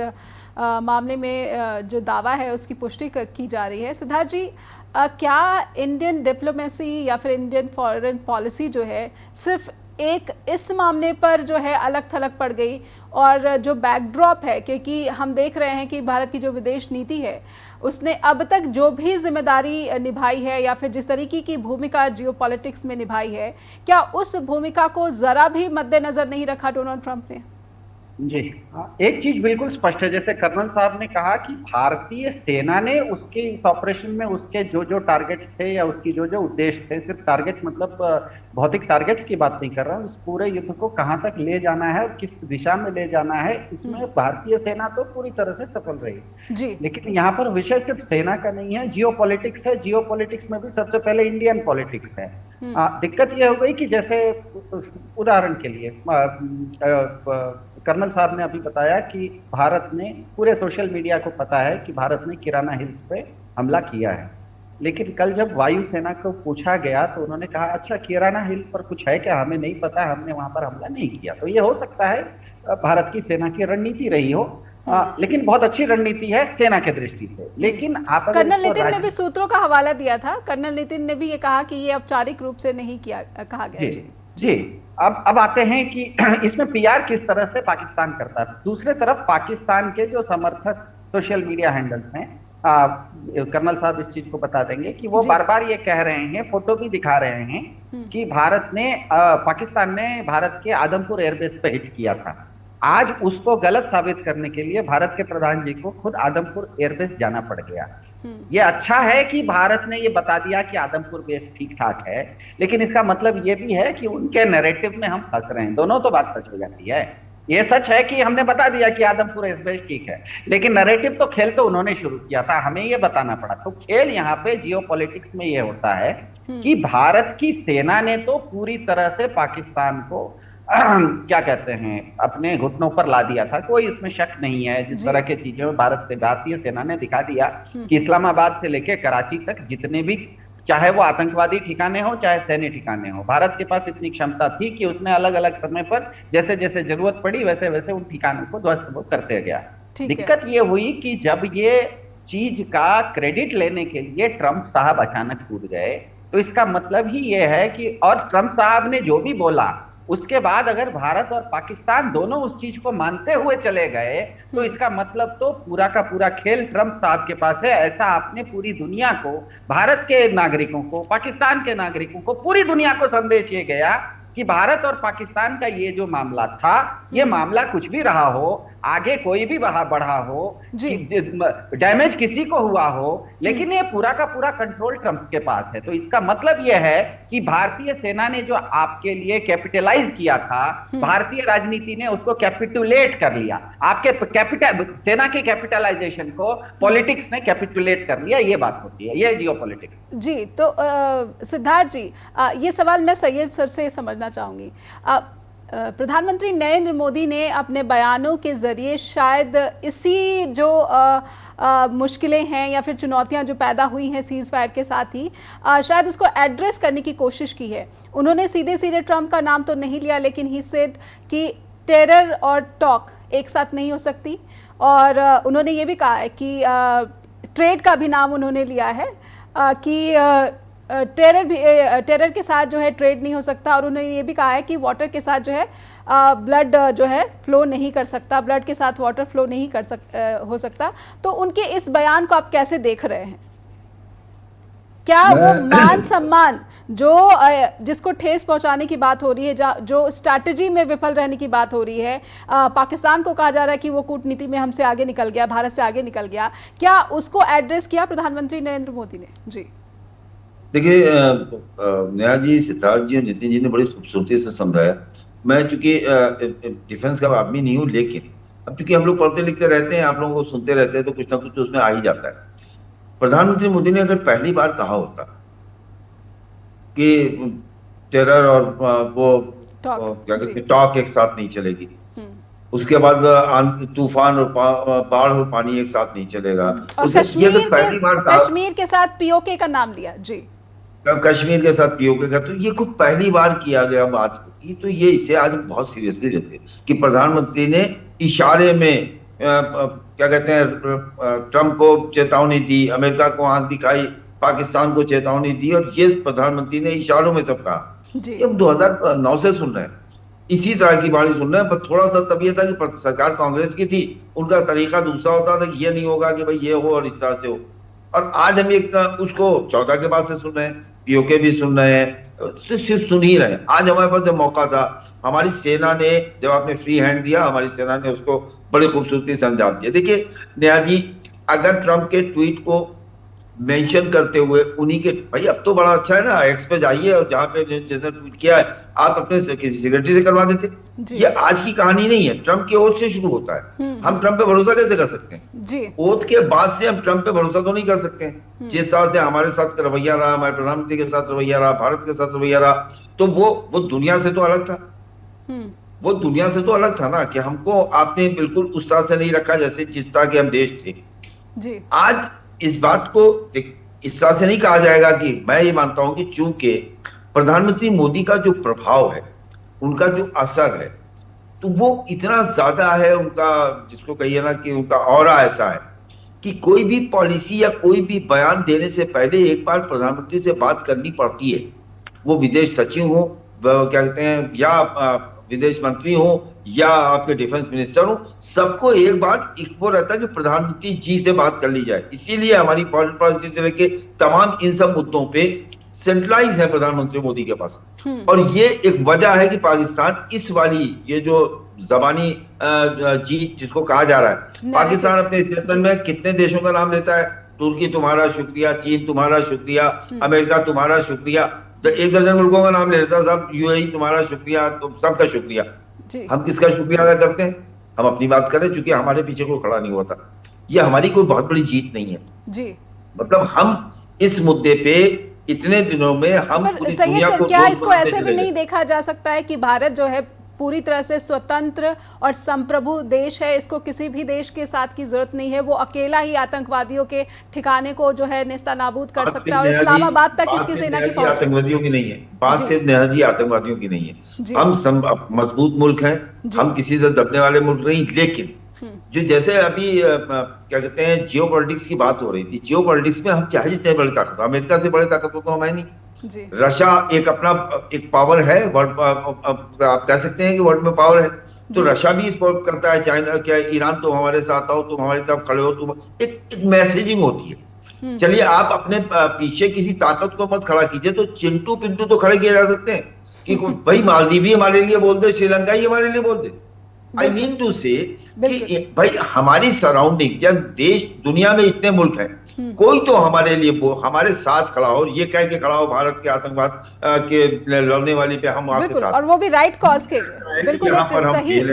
मामले में जो दावा है उसकी पुष्टि की जा रही है। सिद्धार्थ जी, क्या इंडियन डिप्लोमेसी या फिर इंडियन फॉरेन पॉलिसी जो है सिर्फ एक इस मामले पर जो है अलग थलग पड़ गई, और जो बैकड्रॉप है, क्योंकि हम देख रहे हैं कि भारत की जो विदेश नीति है उसने अब तक जो भी जिम्मेदारी निभाई है या फिर जिस तरीके की भूमिका जियोपॉलिटिक्स में निभाई है, क्या उस भूमिका को जरा भी मद्देनजर नहीं रखा डोनाल्ड ट्रंप ने? जी, एक चीज बिल्कुल स्पष्ट है, जैसे कर्नल साहब ने कहा कि भारतीय सेना ने उसके इस ऑपरेशन में उसके जो जो टारगेट्स थे या उसकी जो जो उद्देश्य थे, सिर्फ टारगेट मतलब भौतिक टारगेट्स की बात नहीं कर रहा हूँ, उस पूरे युद्ध को कहाँ तक ले जाना है और किस दिशा में ले जाना है, इसमें भारतीय सेना तो पूरी तरह से सफल रही जी। लेकिन यहाँ पर विषय सिर्फ सेना का नहीं है, जियोपॉलिटिक्स है। जियोपॉलिटिक्स में भी सबसे पहले इंडियन पॉलिटिक्स है। दिक्कत यह हो गई कि जैसे उदाहरण के लिए कर्नल साहब ने अभी बताया कि भारत ने, पूरे सोशल मीडिया को पता है कि भारत ने किराना हिल्स पे हमला किया है, लेकिन कल जब वायुसेना को पूछा गया तो उन्होंने कहा अच्छा किराना हिल पर कुछ है क्या, हमें नहीं पता, हमने वहां पर हमला नहीं किया। तो ये हो सकता है भारत की सेना की रणनीति रही हो, लेकिन बहुत अच्छी रणनीति है सेना के दृष्टि से। लेकिन आप कर्नल नितिन ने भी सूत्रों का हवाला दिया था, कर्नल नितिन ने भी ये कहा कि ये औपचारिक रूप से नहीं किया, कहा गया जी। अब आते हैं कि इसमें PR किस तरह से पाकिस्तान करता है। दूसरे तरफ पाकिस्तान के जो समर्थक सोशल मीडिया हैंडल्स हैं, कर्नल साहब इस चीज को बता देंगे कि वो बार बार ये कह रहे हैं, फोटो भी दिखा रहे हैं कि पाकिस्तान ने भारत के आदमपुर एयरबेस पे हिट किया था। आज उसको गलत साबित करने के लिए भारत के प्रधान जी को खुद आदमपुर एयरबेस जाना पड़ गया। ये अच्छा है कि भारत ने ये बता दिया कि आदमपुर बेस ठीक ठाक है, लेकिन इसका मतलब ये भी है कि उनके नैरेटिव में हम फंस रहे हैं। दोनों तो बात सच हो जाती है। ये सच है कि हमने बता दिया कि आदमपुर एयरबेस ठीक है, लेकिन नैरेटिव तो खेल तो उन्होंने शुरू किया था, हमें ये बताना पड़ा। तो खेल यहाँ पे जियोपॉलिटिक्स में ये होता है कि भारत की सेना ने तो पूरी तरह से पाकिस्तान को क्या कहते हैं, अपने घुटनों पर ला दिया था, कोई इसमें शक नहीं है। जिस तरह की चीजों में भारतीय सेना ने दिखा दिया कि इस्लामाबाद से लेकर कराची तक जितने भी, चाहे वो आतंकवादी ठिकाने हो चाहे सैन्य ठिकाने हो, भारत के पास इतनी क्षमता थी कि उसने अलग अलग समय पर जैसे जैसे जरूरत पड़ी वैसे वैसे उन ठिकानों को ध्वस्त करते गया। दिक्कत ये हुई कि जब ये चीज का क्रेडिट लेने के लिए ट्रंप साहब अचानक कूद गए, तो इसका मतलब ही ये है कि, और ट्रंप साहब ने जो भी बोला उसके बाद अगर भारत और पाकिस्तान दोनों उस चीज को मानते हुए चले गए, तो इसका मतलब तो पूरा का पूरा खेल ट्रंप साहब के पास है। ऐसा आपने पूरी दुनिया को, भारत के नागरिकों को, पाकिस्तान के नागरिकों को, पूरी दुनिया को संदेश ये गया कि भारत और पाकिस्तान का ये जो मामला था, ये मामला कुछ भी रहा हो, आगे कोई भी बढ़ा हो, डैमेज किसी को हुआ हो, लेकिन ये पूरा का पूरा कंट्रोल ट्रंप के पास है। तो इसका मतलब ये है कि भारतीय सेना ने जो आपके लिए कैपिटलाइज किया था, भारतीय राजनीति ने उसको कैपिटुलेट कर लिया। आपके सेना के कैपिटलाइजेशन को पॉलिटिक्स ने कैपिटुलेट कर लिया, ये बात होती है, ये जियोपॉलिटिक्स जी। तो सिद्धार्थ जी, ये सवाल मैं सैयद सर से समझना चाहूंगी। प्रधानमंत्री नरेंद्र मोदी ने अपने बयानों के ज़रिए शायद इसी जो मुश्किलें हैं या फिर चुनौतियां जो पैदा हुई हैं सीज़ फायर के साथ ही शायद उसको एड्रेस करने की कोशिश की है। उन्होंने सीधे सीधे ट्रंप का नाम तो नहीं लिया, लेकिन ही सेड कि टेरर और टॉक एक साथ नहीं हो सकती। और उन्होंने ये भी कहा है कि ट्रेड का भी नाम उन्होंने लिया है कि टेरर के साथ जो है ट्रेड नहीं हो सकता। और उन्होंने ये भी कहा है कि वाटर के साथ जो है ब्लड जो है फ्लो नहीं कर सकता, ब्लड के साथ वाटर फ्लो नहीं हो सकता। तो उनके इस बयान को आप कैसे देख रहे हैं? क्या वो मान सम्मान जो जिसको ठेस पहुंचाने की बात हो रही है, जो स्ट्रैटेजी में विफल रहने की बात हो रही है, पाकिस्तान को कहा जा रहा है कि वो कूटनीति में हमसे आगे निकल गया, भारत से आगे निकल गया, क्या उसको एड्रेस किया प्रधानमंत्री नरेंद्र मोदी ने? जी देखिए, नेहा जी, सिद्धार्थ जी और नितिन जी ने बड़ी खूबसूरती से समझाया। मैं चूंकि डिफेंस का आदमी नहीं हूँ, लेकिन अब चूंकि हम लोग पढ़ते लिखते रहते हैं, आप लोगों को सुनते रहते हैं, तो कुछ ना कुछ तो उसमें आ ही जाता है। प्रधानमंत्री मोदी ने अगर पहली बार कहा होता कि टेरर और वो क्या कहते हैं टॉक एक साथ नहीं चलेगी, उसके बाद तूफान और बाढ़ और पानी एक साथ नहीं चलेगा, और कश्मीर के साथ पीओके का नाम लिया। जी, कश्मीर के साथ पीओके का, तो ये कुछ पहली बार किया गया बात होगी, तो ये इसे आज बहुत सीरियसली लेते कि प्रधानमंत्री ने इशारे में क्या कहते हैं ट्रंप को चेतावनी दी, अमेरिका को आंख दिखाई, पाकिस्तान को चेतावनी दी, और ये प्रधानमंत्री ने इशारों में सब कहा। ये हम 2009 से सुन रहे हैं, इसी तरह की बाणी सुन रहे हैं। पर थोड़ा सा तब ये था कि सरकार कांग्रेस की थी, उनका तरीका दूसरा होता था कि ये नहीं होगा कि भाई ये हो और इस तरह से हो। और आज हम एक उसको 14 के बाद से सुन रहे हैं, पीओके भी सुन रहे हैं, तो सिर्फ सुन ही रहे हैं। आज हमारे पास जब मौका था, हमारी सेना ने जब आपने फ्री हैंड दिया, हमारी सेना ने उसको बड़ी खूबसूरती से अंजाम दिया। देखिए नेहा जी, अगर ट्रंप के ट्वीट को मेंशन करते हुए उन्हीं के, भाई अब तो बड़ा अच्छा है ना, एक्स पे जाइए और जहां पे जिसने ट्वीट किया है आप अपने किसी सेक्रेटरी से करवा देते। ये आज की कहानी नहीं है, ट्रंप के ओथ से शुरू होता है। हम ट्रंप पे भरोसा कैसे कर सकते हैं जी? ओथ के बाद से हम ट्रंप पे भरोसा तो नहीं कर सकते हैं। जिस तरह से हमारे साथ रवैया रहा, हमारे प्रधानमंत्री के साथ रवैया रहा, भारत के साथ रवैया रहा, तो वो दुनिया से तो अलग था। वो दुनिया से तो अलग था ना, कि हमको आपने बिल्कुल उस तरह से नहीं रखा जैसे जिस तरह के हम देश थे जी। आज इस बात को इस तरह से नहीं कहा जाएगा कि मैं ये मानता हूं कि चूंकि प्रधानमंत्री मोदी का जो प्रभाव है, उनका जो असर है, तो वो इतना ज्यादा है उनका, जिसको कहिए ना कि उनका ऑरा ऐसा है कि कोई भी पॉलिसी या कोई भी बयान देने से पहले एक बार प्रधानमंत्री से बात करनी पड़ती है। वो विदेश सचिव हो, क्या कहते हैं, या विदेश मंत्री हो, या आपके डिफेंस मिनिस्टर हो, सबको एक बार वो रहता है कि प्रधानमंत्री जी से बात कर ली जाए। इसीलिए हमारी फॉरेन पॉलिसी से लेके तमाम इन सब मुद्दों पे सेंट्रलाइज है प्रधानमंत्री मोदी के पास। और ये एक वजह है कि पाकिस्तान इस वाली ये जो जबानी जीत जिसको कहा जा रहा है, पाकिस्तान अपने स्टेटमेंट में कितने देशों का नाम लेता है, तुर्की तुम्हारा शुक्रिया, चीन तुम्हारा शुक्रिया, अमेरिका तुम्हारा शुक्रिया, तो 1 दर्जन मुल्कों का नाम ले लेता है, सब यूएई तुम्हारा शुक्रिया, तुम सबका शुक्रिया। हम किसका शुक्रिया अदा करते हैं? हम अपनी बात करें, क्योंकि हमारे पीछे कोई खड़ा नहीं होता। ये हमारी कोई बहुत बड़ी जीत नहीं है जी। मतलब हम इस मुद्दे पे इतने दिनों में हम पूरी दुनिया को, क्या इसको ऐसे भी नहीं देखा जा सकता है कि भारत जो है पूरी तरह से स्वतंत्र और संप्रभु देश है, इसको किसी भी देश के साथ की जरूरत नहीं है, वो अकेला ही आतंकवादियों के ठिकाने को जो है नेस्तनाबूद कर सकता है, और इस्लामाबाद तक इसकी सेना की पहुंच आतंकवादियों की नहीं है। बात सिर्फ नेहा जी आतंकवादियों की नहीं है। हम मजबूत मुल्क हैं, हम किसी से दबने वाले मुल्क नहीं। लेकिन जो जैसे अभी क्या कहते हैं जियो पॉलिटिक्स की बात हो रही थी, जियो पॉलिटिक्स में हम चाहे जितने बड़े ताकत, अमेरिका से बड़े ताकत तो हम है नहीं। रशिया एक अपना एक पावर है, वर्ल्ड आप कह सकते हैं कि वर्ल्ड में पावर है, तो रशिया भी सपोर्ट करता है। चाइना, क्या ईरान, तुम हमारे साथ आओ, तुम हमारी तरफ खड़े हो, तुम एक मैसेजिंग होती है। चलिए आप अपने पीछे किसी ताकत को मत खड़ा कीजिए, तो चिंटू पिंटू तो खड़े किए जा सकते हैं कि भाई मालदीव ही हमारे लिए बोल दे, श्रीलंका ही हमारे लिए बोल दे। आई मीन टू से कि भाई हमारी सराउंडिंग या देश, दुनिया में इतने मुल्क हैं, कोई तो हमारे लिए वो हमारे साथ खड़ा हो, ये कह के खड़ा हो भारत के आतंकवाद के लड़ने वाली पे हम आपके साथ, और वो भी राइट कॉज के लिए। बिल्कुल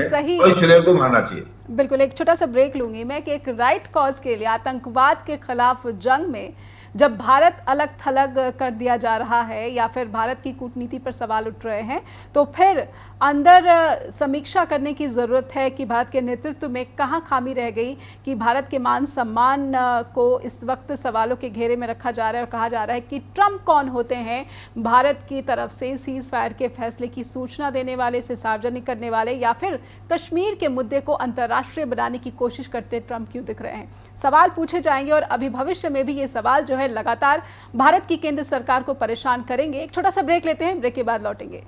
सही और इसराइल को मानना चाहिए। बिल्कुल, एक छोटा सा ब्रेक लूंगी मैं कि एक राइट कॉज के लिए, आतंकवाद के खिलाफ जंग में जब भारत अलग थलग कर दिया जा रहा है या फिर भारत की कूटनीति पर सवाल उठ रहे हैं, तो फिर अंदर समीक्षा करने की ज़रूरत है कि भारत के नेतृत्व में कहाँ खामी रह गई कि भारत के मान सम्मान को इस वक्त सवालों के घेरे में रखा जा रहा है और कहा जा रहा है कि ट्रंप कौन होते हैं भारत की तरफ से सीज फायर के फैसले की सूचना देने वाले, इसे सार्वजनिक करने वाले, या फिर कश्मीर के मुद्दे को अंतर्राष्ट्रीय बनाने की कोशिश करते ट्रंप क्यों दिख रहे हैं। सवाल पूछे जाएंगे और अभी भविष्य में भी ये सवाल जो है लगातार भारत की केंद्र सरकार को परेशान करेंगे। एक छोटा सा ब्रेक लेते हैं, ब्रेक के बाद लौटेंगे।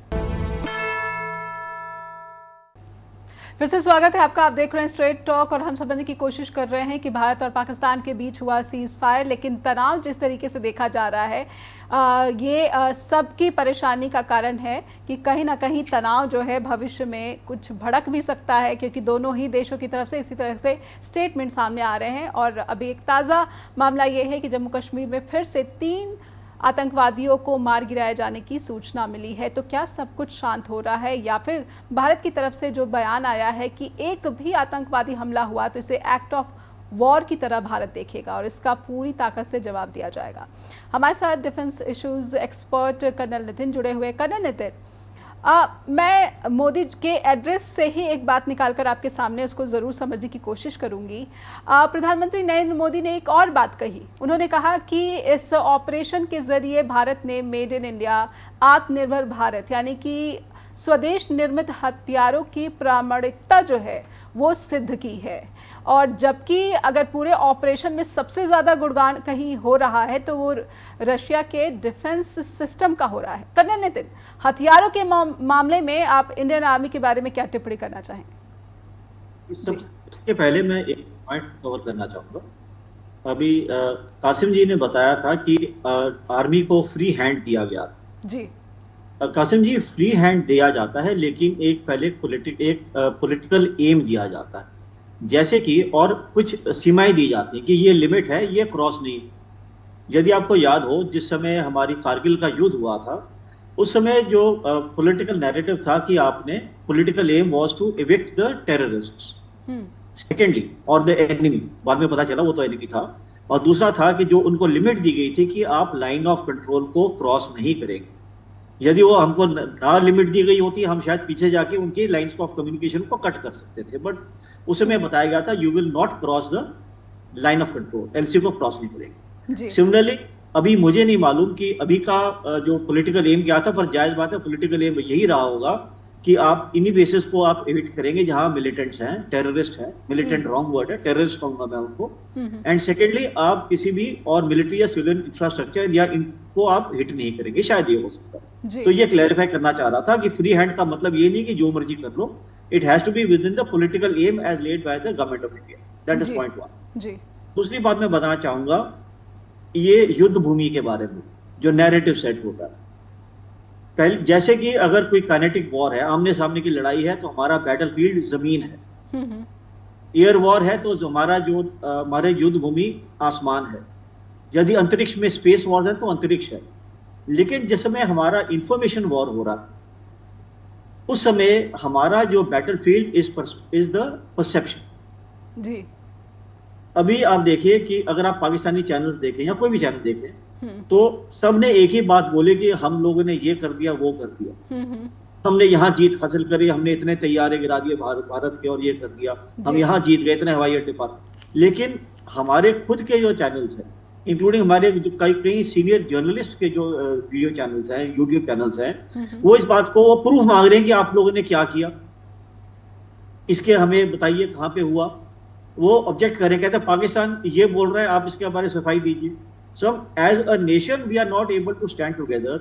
फिर से स्वागत है आपका। आप देख रहे हैं स्ट्रेट टॉक और हम समझने की कोशिश कर रहे हैं कि भारत और पाकिस्तान के बीच हुआ सीज फायर, लेकिन तनाव जिस तरीके से देखा जा रहा है ये सबकी परेशानी का कारण है कि कहीं ना कहीं तनाव जो है भविष्य में कुछ भड़क भी सकता है, क्योंकि दोनों ही देशों की तरफ से इसी तरह से स्टेटमेंट सामने आ रहे हैं। और अभी एक ताज़ा मामला ये है कि जम्मू कश्मीर में फिर से 3 आतंकवादियों को मार गिराए जाने की सूचना मिली है। तो क्या सब कुछ शांत हो रहा है, या फिर भारत की तरफ से जो बयान आया है कि एक भी आतंकवादी हमला हुआ तो इसे एक्ट ऑफ वॉर की तरह भारत देखेगा और इसका पूरी ताकत से जवाब दिया जाएगा। हमारे साथ defence issues expert colonel Nitin जुड़े हुए। कर्नल नितिन, मैं मोदी के एड्रेस से ही एक बात निकालकर आपके सामने उसको ज़रूर समझने की कोशिश करूंगी। प्रधानमंत्री नरेंद्र मोदी ने एक और बात कही। उन्होंने कहा कि इस ऑपरेशन के ज़रिए भारत ने मेड इन इंडिया, आत्मनिर्भर भारत, यानी कि स्वदेश निर्मित हथियारों की प्रामाणिकता जो है वो सिद्ध की है। और जबकि अगर पूरे ऑपरेशन में सबसे ज़्यादा गुणगान कहीं हो रहा है तो वो रशिया के डिफेंस सिस्टम का हो रहा है। कर्नल नितिन, हथियारों के मामले में आप इंडियन आर्मी के बारे में क्या टिप्पणी करना चाहें? इसके पहले मैं एक पॉइंट कवर करना चाहूँगा। अभी कासिम जी ने बताया था कि आर्मी को फ्री हैंड दिया गया था। जी कासिम जी, फ्री हैंड दिया जाता है, लेकिन एक पहले पॉलिटिकल एम दिया जाता है, जैसे कि और कुछ सीमाएं दी जाती हैं कि ये लिमिट है, ये क्रॉस नहीं। यदि आपको याद हो, जिस समय हमारी कारगिल का युद्ध हुआ था उस समय जो पॉलिटिकल नैरेटिव था कि आपने political aim was to evict the terrorists secondly और द एनिमी, बाद में पता चला वो तो एनिमी था। और दूसरा था कि जो उनको लिमिट दी गई थी कि आप लाइन ऑफ कंट्रोल को क्रॉस नहीं करेंगे। यदि वो हमको ना लिमिट दी गई होती, हम शायद पीछे जाके उनकी लाइंस ऑफ कम्युनिकेशन को कट कर सकते थे, बट उस समय बताया गया था you will not cross the line of control, LC को क्रॉस नहीं करेंगे। सिमिलरली अभी मुझे नहीं मालूम कि अभी का जो पॉलिटिकल एम क्या था, पर जायज बात है पॉलिटिकल एम यही रहा होगा कि आप इन्हीं बेसिस को आप एविक्ट करेंगे जहां मिलिटेंट्स हैं, टेररिस्ट हैं। मिलिटेंट रॉन्ग वर्ड है, टेररिस्ट कहूंगा मैं उनको। एंड सेकेंडली आप किसी भी और मिलिट्री या सिविलियन इंफ्रास्ट्रक्चर या इनको आप हिट नहीं करेंगे, शायद ये हो सकता है। तो ये क्लैरिफाई करना चाह रहा था कि फ्री हैंड का मतलब ये नहीं कि जो मर्जी कर लो, it has to be within the political aim as laid by the government of India. That is point 1। दूसरी बात मैं बताना चाहूंगा ये युद्ध भूमि के बारे में जो नैरेटिव सेट होता है। पहले जैसे कि अगर कोई काइनेटिक वॉर है, आमने सामने की लड़ाई है, तो हमारा बैटलफील्ड जमीन है। एयर वॉर है तो हमारे युद्ध भूमि आसमान है। यदि अंतरिक्ष में स्पेस वॉर है तो अंतरिक्ष है। लेकिन जिस समय हमारा इंफॉर्मेशन वॉर हो रहा है उस समय हमारा जो बैटलफील्ड इज द परसेप्शन। जी अभी आप देखिए कि अगर आप पाकिस्तानी चैनल्स देखें या कोई भी चैनल देखें तो सबने एक ही बात बोले कि हम लोगों ने ये कर दिया, वो कर दिया, हमने यहाँ जीत हासिल करी, हमने इतने तैयारे गिरा दिए भारत के और ये कर दिया, हम यहाँ जीत गए, इतने हवाई अड्डे पर। लेकिन हमारे खुद के जो चैनल्स हैं, इंक्लूडिंग हमारे कई सीनियर जर्नलिस्ट के जो वीडियो चैनल्स हैं, यूट्यूब चैनल्स हैं, वो इस बात को वो प्रूफ मांग रहे हैं कि आप लोगों ने क्या किया, इसके हमें बताइए कहाँ पे हुआ। वो ऑब्जेक्ट करें, कहते हैं पाकिस्तान ये बोल रहा है, आप इसके बारे में सफाई दीजिए। So as a nation we are not able to stand together.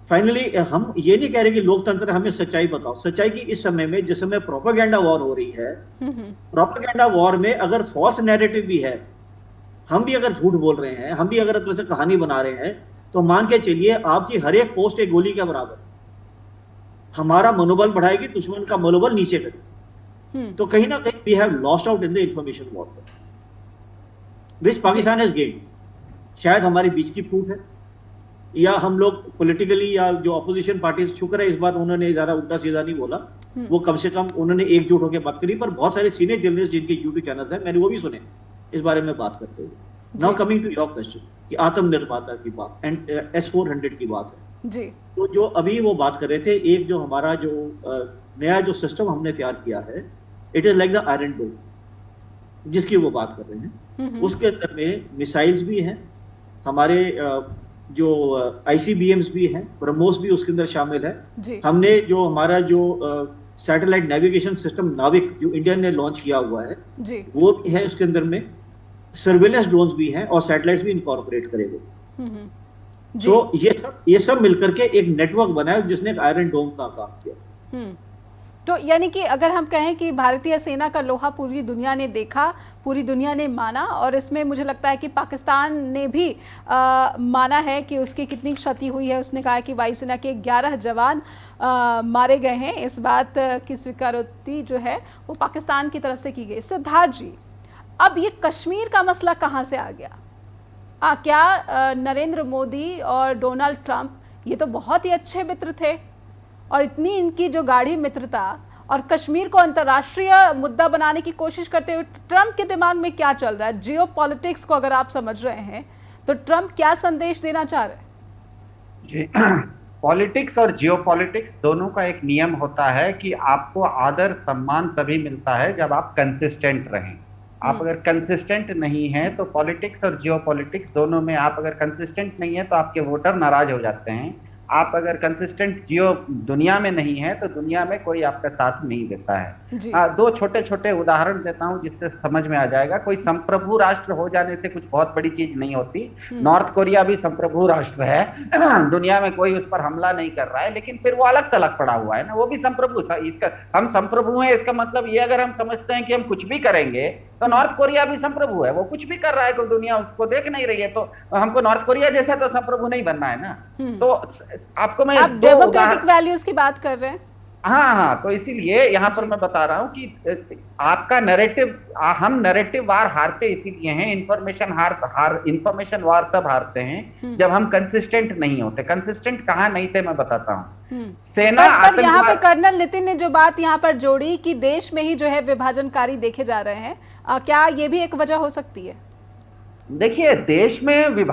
Finally हम ये नहीं कह रहे कि लोकतंत्र हमें सच्चाई बताओ। सच्चाई की इस समय में जिस समय प्रोपेगेंडा वॉर हो रही है, प्रोपेगेंडा वॉर में अगर फॉल्स नैरेटिव भी है, हम भी अगर झूठ बोल रहे हैं, हम भी अगर अपने से कहानी बना रहे हैं, तो मान के चलिए आपकी हर एक पोस्ट एक गोली के बराबर हमारा मनोबल बढ़ाएगी, दुश्मन का मनोबल नीचे करेगी। तो कहीं ना कहीं we have lost out in the information warfare which Pakistan has gained. शायद हमारी बीच की फूट है, या हम लोग पॉलिटिकली या जो अपोजिशन पार्टी, शुक्र है इस बार उन्होंने ज़्यादा उल्टा सीधा नहीं बोला, वो कम से कम उन्होंने एकजुट होकर बात करी। पर बहुत सारे सीनियर जर्नलिस्ट जिनके यूट्यूब चैनल है, मैंने वो भी सुने इस बारे में बात करते हुए। Now coming to your question कि आत्मनिर्भरता की बात एंड S-400 की बात है जी। तो जो अभी वो बात कर रहे थे, एक जो हमारा जो नया जो सिस्टम हमने तैयार किया है, it is like the iron dome जिसकी वो बात कर रहे हैं। उसके अंदर में मिसाइल्स भी हैं, हमारे जो ICBMs भी हैं, ब्रह्मोस भी उसके अंदर शामिल है जी। हमने जो हमारा जो सैटेलाइट नेविगेशन सिस्टम नाविक जो इंडिया ने लॉन्च किया हुआ है जी। वो भी है उसके अंदर में, सर्वेलेंस ड्रोन्स भी हैं और सैटेलाइट्स भी इनकॉर्पोरेट करे गए। तो ये सब मिलकर के एक नेटवर्क बनाया जिसने एक आयरन डोम का काम किया। तो यानी कि अगर हम कहें कि भारतीय सेना का लोहा पूरी दुनिया ने देखा, पूरी दुनिया ने माना, और इसमें मुझे लगता है कि पाकिस्तान ने भी माना है कि उसकी कितनी क्षति हुई है। उसने कहा कि वायुसेना के 11 जवान मारे गए हैं। इस बात की स्वीकारोक्ति जो है वो पाकिस्तान की तरफ से की गई। सिद्धार्थ जी, अब ये कश्मीर का मसला कहाँ से आ गया? क्या नरेंद्र मोदी और डोनाल्ड ट्रंप ये तो बहुत ही अच्छे मित्र थे, और इतनी इनकी जो गाढ़ी मित्रता, और कश्मीर को अंतर्राष्ट्रीय मुद्दा बनाने की कोशिश करते हुए ट्रंप के दिमाग में क्या चल रहा है? जियो पॉलिटिक्स को अगर आप समझ रहे हैं तो ट्रंप क्या संदेश देना चाह रहे हैं? जी, पॉलिटिक्स और जियो पॉलिटिक्स दोनों का एक नियम होता है कि आपको आदर सम्मान तभी मिलता है जब आप कंसिस्टेंट रहें। आप अगर कंसिस्टेंट नहीं हैं तो पॉलिटिक्स और जियो पॉलिटिक्स दोनों में आप अगर कंसिस्टेंट नहीं है तो आपके वोटर नाराज हो जाते हैं। आप अगर कंसिस्टेंट जियो दुनिया में नहीं है तो दुनिया में कोई आपका साथ नहीं देता है। दो छोटे छोटे उदाहरण देता हूं जिससे समझ में आ जाएगा। कोई संप्रभु राष्ट्र हो जाने से कुछ बहुत बड़ी चीज नहीं होती। नॉर्थ कोरिया भी संप्रभु राष्ट्र है, दुनिया में कोई उस पर हमला नहीं कर रहा है, लेकिन फिर वो अलग थलग पड़ा हुआ है ना, वो भी संप्रभु। इसका हम संप्रभु हैं, इसका मतलब ये अगर हम समझते हैं कि हम कुछ भी करेंगे तो नॉर्थ कोरिया भी संप्रभु है, वो कुछ भी कर रहा है, कोई दुनिया उसको देख नहीं रही है, तो हमको नॉर्थ कोरिया जैसा तो संप्रभु नहीं बनना है ना। तो आपको मैं आप डेमोक्रेटिक वैल्यूज की बात कर रहे हैं। हाँ, तो इसीलिए यहाँ पर मैं बता रहा हूँ कि आपका नैरेटिव, हम नैरेटिव वार हारते इसीलिए हैं, इंफॉर्मेशन वार तब हारते हैं जब हम कंसिस्टेंट नहीं होते। कंसिस्टेंट कहाँ नहीं थे मैं बताता हूँ। सेना पर यहाँ पे कर्नल नितिन ने जो बात यहाँ पर जोड़ी कि देश में ही जो है विभाजनकारी देखे जा रहे हैं, क्या ये भी एक वजह हो सकती है? देखिए, देश में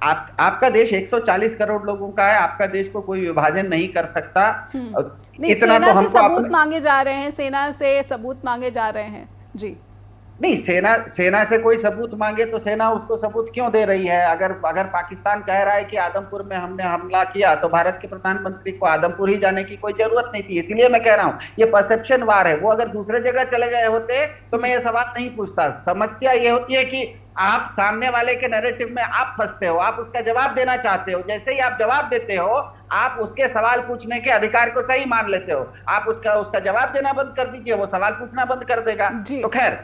आपका देश 140 करोड़ लोगों का है, आपका देश को कोई विभाजन नहीं कर सकता। नहीं, इतना सेना से सबूत मांगे जा रहे हैं, सेना से सबूत मांगे जा रहे हैं जी। नहीं, सेना से कोई सबूत मांगे तो सेना उसको सबूत क्यों दे रही है? अगर पाकिस्तान कह रहा है कि आदमपुर में हमने हमला किया तो भारत के प्रधानमंत्री को आदमपुर ही जाने की कोई जरूरत नहीं थी। इसलिए मैं कह रहा हूँ ये परसेप्शन वार है। वो अगर दूसरे जगह चले गए होते तो मैं ये सवाल नहीं पूछता। समस्या ये होती है कि आप सामने वाले के नैरेटिव में आप फंसते हो, आप उसका जवाब देना चाहते हो। जैसे ही आप जवाब देते हो, आप उसके सवाल पूछने के अधिकार को सही मान लेते हो। आप उसका जवाब देना बंद कर दीजिए, वो सवाल पूछना बंद कर देगा। तो खैर,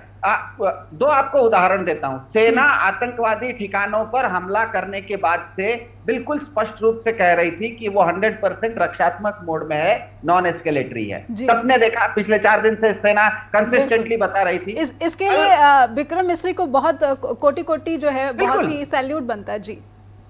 दो आपको उदाहरण देता हूं। सेना आतंकवादी ठिकानों पर हमला करने के बाद से बिल्कुल स्पष्ट रूप से कह रही थी कि वो 100% रक्षात्मक मोड में है, नॉन एस्केलेटरी है। सबने देखा, पिछले 4 दिन से सेना कंसिस्टेंटली बता रही थी। इसके लिए विक्रम मिश्री को बहुत कोटि कोटि जो है बहुत ही सैल्यूट बनता है जी।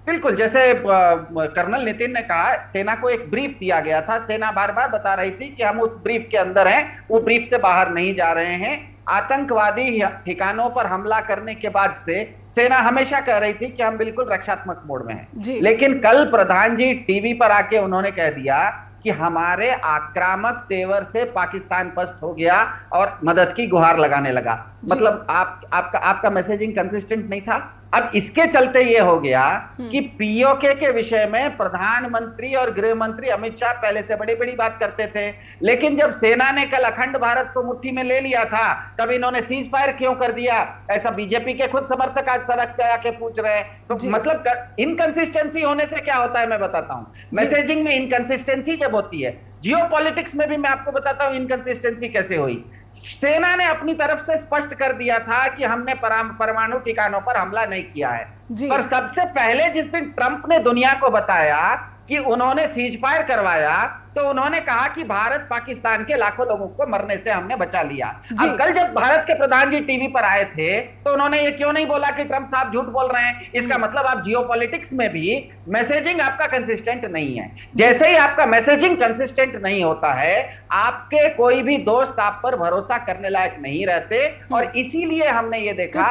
बिल्कुल, जैसे कर्नल नितिन ने कहा, सेना को एक ब्रीफ दिया गया था। सेना बार बार बता रही थी कि हम उस ब्रीफ के अंदर हैं, वो ब्रीफ से बाहर नहीं जा रहे हैं। आतंकवादी ठिकानों पर हमला करने के बाद से सेना हमेशा कह रही थी कि हम बिल्कुल रक्षात्मक मोड में हैं। लेकिन कल प्रधान जी टीवी पर आके उन्होंने कह दिया कि हमारे आक्रामक तेवर से पाकिस्तान पस्त हो गया और मदद की गुहार लगाने लगा। मतलब आपका मैसेजिंग कंसिस्टेंट नहीं था। अब इसके चलते ये हो गया कि पीओके के विषय में प्रधानमंत्री और गृह मंत्री अमित शाह पहले से बड़ी बड़ी बात करते थे, लेकिन जब सेना ने कल अखंड भारत को मुट्ठी में ले लिया था तब इन्होंने सीज फायर क्यों कर दिया? ऐसा बीजेपी के खुद समर्थक आज सड़क पे आके पूछ रहे हैं। तो मतलब इनकंसिस्टेंसी होने से क्या होता है मैं बताता हूं। मैसेजिंग में इनकंसिस्टेंसी जब होती है, जियो पॉलिटिक्स में भी मैं आपको बताता हूं इनकंसिस्टेंसी कैसे हुई। सेना ने अपनी तरफ से स्पष्ट कर दिया था कि हमने परमाणु ठिकानों पर हमला नहीं किया है, पर सबसे पहले जिस दिन ट्रंप ने दुनिया को बताया कि उन्होंने सीज फायर करवाया, तो उन्होंने कहा कि भारत पाकिस्तान के लाखों लोगों को मरने से हमने बचा लिया। अब कल जब भारत के प्रधान जी टीवी पर आए थे तो उन्होंने ये क्यों नहीं बोला कि ट्रंप साहब झूठ बोल रहे हैं? इसका मतलब आप जियोपॉलिटिक्स में भी मैसेजिंग आपका कंसिस्टेंट नहीं है। जैसे ही आपका मैसेजिंग कंसिस्टेंट नहीं होता है, आपके कोई भी दोस्त आप पर भरोसा करने लायक नहीं रहते, और इसीलिए हमने ये देखा।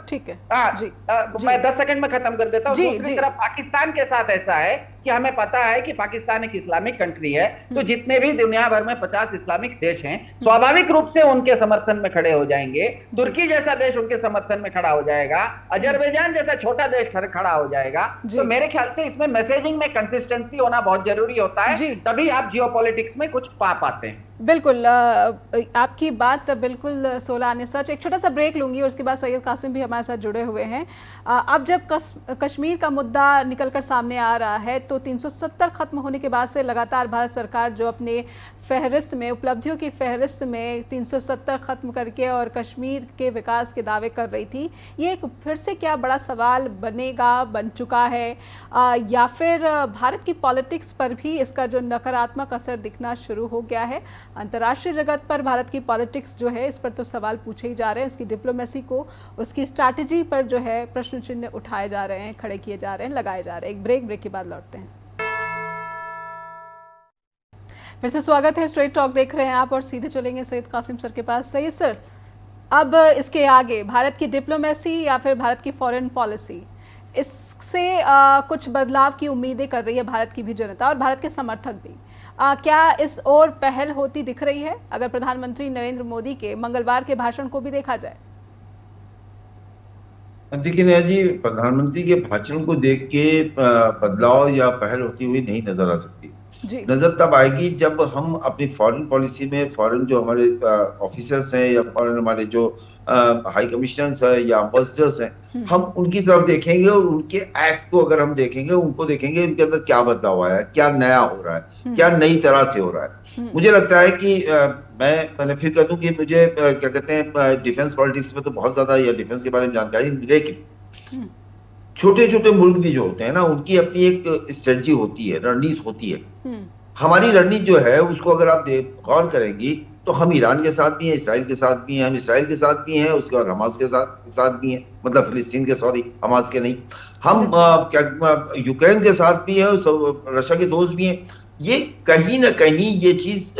ठीक है, मैं 10 सेकंड में खत्म कर देता हूँ। दूसरी तरफ पाकिस्तान के साथ ऐसा है कि हमें पता है कि पाकिस्तान एक इस्लामिक कंट्री है, तो जितने भी दुनिया भर में 50 इस्लामिक देश हैं, स्वाभाविक रूप से उनके समर्थन में खड़े हो जाएंगे। तुर्की जैसा देश उनके समर्थन में खड़ा हो जाएगा, अजरबैजान जैसा छोटा देश खड़ा हो जाएगा। तो मेरे ख्याल से इसमें मैसेजिंग में कंसिस्टेंसी होना बहुत जरूरी होता है, तभी आप जियोपॉलिटिक्स में कुछ पा पाते हैं। बिल्कुल, आपकी बात बिल्कुल 16 आने सच। एक छोटा सा ब्रेक लूंगी और उसके बाद सैयद कासिम भी हमारे साथ जुड़े हुए हैं। अब जब कश्मीर का मुद्दा निकलकर सामने आ रहा है तो 370 खत्म होने के बाद से लगातार भारत सरकार जो अपने फहरिस्त में, उपलब्धियों की फहरिस्त में 370 खत्म करके और कश्मीर के विकास के दावे कर रही थी, ये एक फिर से क्या बड़ा सवाल बन चुका है, या फिर भारत की पॉलिटिक्स पर भी इसका जो नकारात्मक असर दिखना शुरू हो गया है? अंतर्राष्ट्रीय जगत पर भारत की पॉलिटिक्स जो है, इस पर तो सवाल पूछे ही जा रहे हैं, उसकी डिप्लोमेसी को, उसकी स्ट्रैटेजी पर जो है प्रश्न चिन्ह उठाए जा रहे हैं, खड़े किए जा रहे हैं, लगाए जा रहे हैं। एक ब्रेक के बाद लौटते हैं। फिर से स्वागत है, स्ट्रेट टॉक देख रहे हैं आप और सीधे चलेंगे सैयद कासिम सर के पास। सैयद सर, अब इसके आगे भारत की डिप्लोमेसी या फिर भारत की फॉरेन पॉलिसी, इससे कुछ बदलाव की उम्मीदें कर रही है भारत की भी जनता और भारत के समर्थक भी। क्या इस ओर पहल होती दिख रही है अगर प्रधानमंत्री नरेंद्र मोदी के मंगलवार के भाषण को भी देखा जाए? देखिए नया जी, प्रधानमंत्री के भाषण को देख के बदलाव या पहल होती हुई नहीं नजर आ सकती। नजर तब आएगी जब हम अपनी फॉरेन पॉलिसी में फॉरेन जो हमारे ऑफिसर्स हैं या फॉरेन हमारे जो हाई कमिश्नर्स हैं या एम्बेसडर्स हैं, हम उनकी तरफ देखेंगे और उनके एक्ट को अगर हम देखेंगे, उनको देखेंगे उनके अंदर क्या बदलाव आया है, क्या नया हो रहा है, क्या नई तरह से हो रहा है। मुझे लगता है कि मैं पहले फिर कर दूं कि मुझे क्या कहते हैं, डिफेंस पॉलिटिक्स में तो बहुत ज्यादा या डिफेंस के बारे में जानकारी, लेकिन छोटे छोटे मुल्क भी जो होते हैं ना, उनकी अपनी एक स्ट्रेटजी होती है, रणनीति होती है। हमारी रणनीति जो है उसको अगर आप गौर करेंगी तो हम ईरान के साथ भी हैं, इसराइल के साथ भी हैं, हम इसराइल के साथ भी हैं, उसके बाद हमास के साथ भी हैं, मतलब फिलिस्तीन के, सॉरी हमास के नहीं, हम यूक्रेन के साथ भी हैं, रशिया के दोस्त भी हैं। ये कहीं ना कहीं ये चीज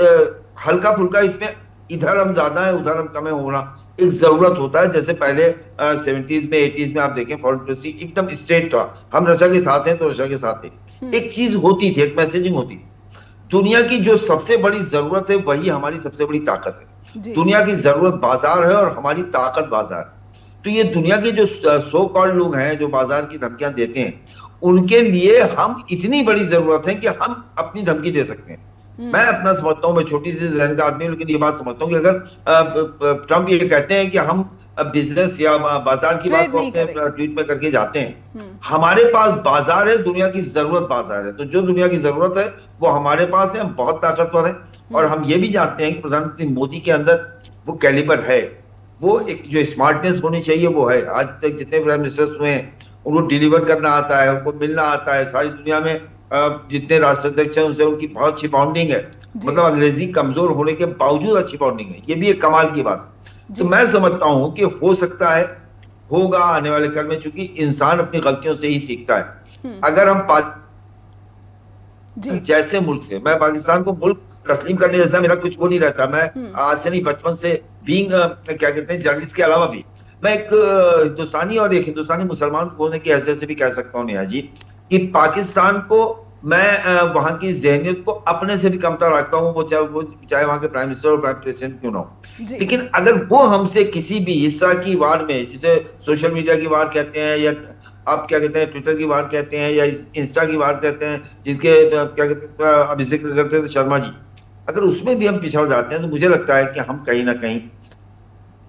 हल्का फुल्का इसमें इधर हम ज्यादा है उधर हम कम है होना एक जरूरत होता है। जैसे पहले 70s में 80s में आप देखें फॉरेन पॉलिसी एकदम स्ट्रेट था, हम रशिया के साथ हैं तो रशिया के साथ हैं। एक चीज होती थी, एक मैसेजिंग होती थी। दुनिया की जो सबसे बड़ी जरूरत है वही हमारी सबसे बड़ी ताकत है। दुनिया की जरूरत बाजार है और हमारी ताकत बाजार है। तो ये दुनिया के जो सो कॉल्ड लोग हैं जो बाजार की धमकियां देते हैं, उनके लिए हम इतनी बड़ी जरूरत है कि हम अपनी धमकी दे सकते हैं। मैं अपना समझता हूँ, मैं छोटी सी जहन का आदमी हूं, लेकिन ये बात समझता हूँ कि अगर ट्रम्प ये कहते हैं कि हम बिजनेस या बाजार की बात को अपने ट्वीट में करके जाते हैं, हमारे पास बाजार है, दुनिया की जरूरत बाजार है। तो जो दुनिया की जरूरत है वो हमारे पास है, हम बहुत ताकतवर हैं। और हम ये भी जानते हैं कि प्रधानमंत्री मोदी के अंदर वो कैलिबर है, वो एक जो स्मार्टनेस होनी चाहिए वो है। आज तक जितने प्राइम मिनिस्टर्स हुए हैं उनको डिलीवर करना आता है, उनको मिलना आता है। सारी दुनिया में जितने राष्ट्राध्यक्ष हैं उनसे उनकी बहुत अच्छी बाउंडिंग है, मतलब अंग्रेजी कमजोर होने के बावजूद अच्छी बाउंडिंग है। ये भी एक कमाल की बात है। तो मैं समझता हूं कि हो सकता है, होगा आने वाले कल में, चूंकि इंसान अपनी गलतियों से ही सीखता है। अगर हम जैसे मुल्क से, मैं पाकिस्तान को मुल्क तस्लीम करने जैसा मेरा कुछ वो नहीं रहता। मैं आज से नहीं, बचपन से बीइंग क्या कहते हैं जर्नलिस्ट के अलावा भी मैं एक हिंदुस्तानी और एक हिंदुस्तानी मुसलमान होने की हैसियत से भी कह सकता हूँ नेहा जी कि पाकिस्तान को मैं वहां की ज़हनियत को अपने से भी कमतर रखता हूँ, वो चाहे वहां के प्राइम मिनिस्टर और प्राइम प्रेसिडेंट क्यों ना हो। लेकिन अगर वो हमसे किसी भी हिस्सा की वार में, जिसे सोशल मीडिया की वार कहते हैं या आप क्या कहते हैं ट्विटर की वार कहते हैं या इंस्टा की वार कहते हैं, जिसके क्या कहते हैं अभी जिक्र करते हैं तो शर्मा जी, अगर उसमें भी हम पिछड़ जाते हैं तो मुझे लगता है कि हम कहीं ना कहीं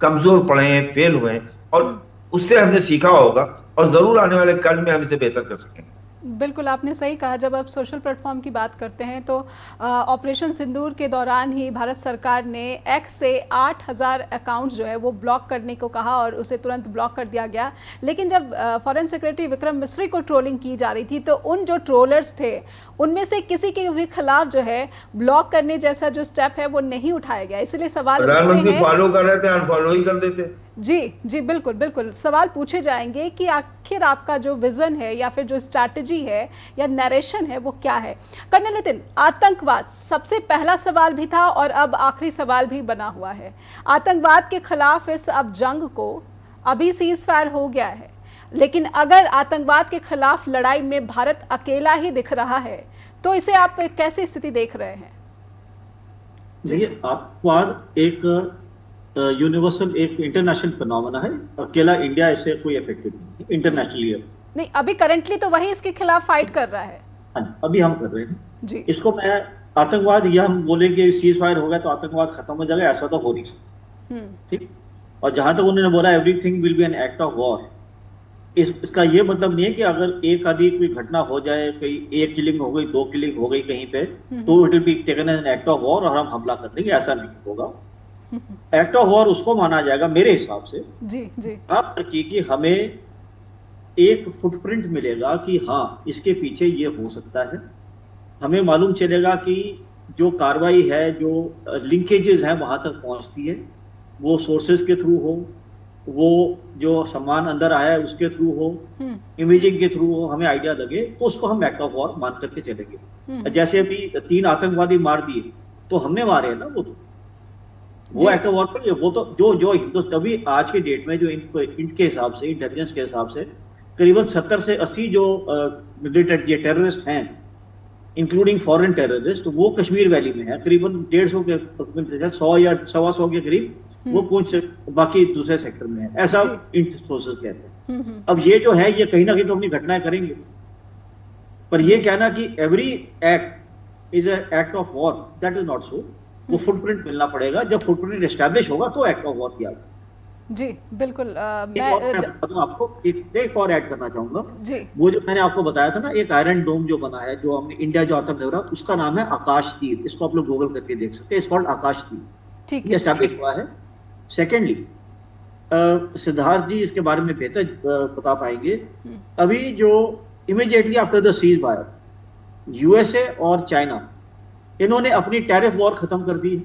कमजोर पड़े हैं, फेल हुए हैं, और उससे हमने सीखा होगा और जरूर आने वाले कल में हम इसे बेहतर कर सकेंगे। बिल्कुल आपने सही कहा। जब आप सोशल प्लेटफॉर्म की बात करते हैं तो ऑपरेशन सिंदूर के दौरान ही भारत सरकार ने एक्स से 8,000 अकाउंट्स जो है वो ब्लॉक करने को कहा और उसे तुरंत ब्लॉक कर दिया गया। लेकिन जब फॉरेन सेक्रेटरी विक्रम मिस्री को ट्रोलिंग की जा रही थी तो उन जो ट्रोलर्स थे उनमें से किसी के भी खिलाफ जो है ब्लॉक करने जैसा जो स्टेप है वो नहीं उठाया गया। इसलिए सवाल प्रधानमंत्री फॉलो कर रहे थे, अनफॉलो ही कर देते। जी बिल्कुल बिल्कुल सवाल पूछे जाएंगे कि आखिर आपका जो विजन है या फिर जो स्ट्रैटेजी है या नरेशन है वो क्या है। कर्नल नितिन, आतंकवाद सबसे पहला सवाल भी था और अब आखिरी सवाल भी बना हुआ है। आतंकवाद के खिलाफ इस अब जंग को अभी सीज फायर हो गया है, लेकिन अगर आतंकवाद के खिलाफ लड़ाई में भारत अकेला ही दिख रहा है तो इसे आप कैसी स्थिति देख रहे हैं? देखिए, आतंकवाद एक यूनिवर्सल, एक इंटरनेशनल फिनोमेना है। अकेला इंडिया इससे कोई इफेक्टेड नहीं है इंटरनेशनली। नहीं, अभी करंटली तो वही इसके खिलाफ फाइट कर रहा है। हाँ, अभी हम कर रहे हैं जी। इसको मैं आतंकवाद, यह हम बोलेंगे सीज फायर हो गया तो आतंकवाद खत्म हो जाएगा, ऐसा तो हो नहीं सकता। ठीक। और जहां तक उन्होंने बोला everything will be N act of war, इसका ये मतलब नहीं है कि अगर एक आदि कोई घटना हो जाए, कहीं एक किलिंग हो गई, 2 किलिंग हो गई कहीं पे, तो it will be taken as an act of war और हम हमला कर देंगे, ऐसा नहीं होगा। एक्ट ऑफ वॉर उसको माना जाएगा मेरे हिसाब से जी कि हमें एक फुटप्रिंट मिलेगा कि हाँ इसके पीछे ये हो सकता है। हमें मालूम चलेगा कि जो कार्रवाई है, जो लिंकेजेस हैं वहां तक पहुंचती है, वो सोर्सेज के थ्रू हो, वो जो सामान अंदर आया है उसके थ्रू हो, इमेजिंग के थ्रू हो, हमें आइडिया लगे तो उसको हम एक्ट ऑफ वॉर मान करके चलेंगे। जैसे अभी 3 आतंकवादी मार दिए तो हमने मारे हैं ना, वो एक्ट ऑफ वॉर पर, वो तो जो हिंदुस्तान अभी आज के डेट में जो इनके हिसाब से, इंटेलिजेंस के हिसाब से करीबन 70 से 80 जो मिलिटेंट टेररिस्ट हैं, इंक्लूडिंग फॉरेन टेररिस्ट, वो कश्मीर वैली में है। करीबन 150 के 100 या 125 के करीब वो पूंछ से बाकी दूसरे सेक्टर में है, ऐसा सोर्सेज कहते हैं। अब ये जो है ये कहीं ना कहीं तो अपनी घटनाएं करेंगे, पर ये कहना कि every act is an act of war, that is not so. वो फुटप्रिंट मिलना पड़ेगा, जब फुटप्रिंट एस्टैब्लिश होगा तो एक्ट ऑफ वॉर किया। जी बिल्कुल। मैं आपको एक और ऐड करना चाहूंगा जी। वो जो मैंने आपको बताया था ना, एक आयरन डोम जो बना है, जो हमने इंडिया जो आत्मनिर्भर, उसका नाम है आकाश तीर। इसको आप लोग गूगल करके देख सकते हैं, इट्स कॉल्ड आकाश तीर। ठीक है, एस्टैब्लिश हुआ है। सेकेंडली, सिद्धार्थ जी इसके बारे में बेहतर बता पाएंगे। अभी जो immediately after the cease fire, USA और चाइना, इन्होंने अपनी टैरिफ वॉर खत्म कर दी।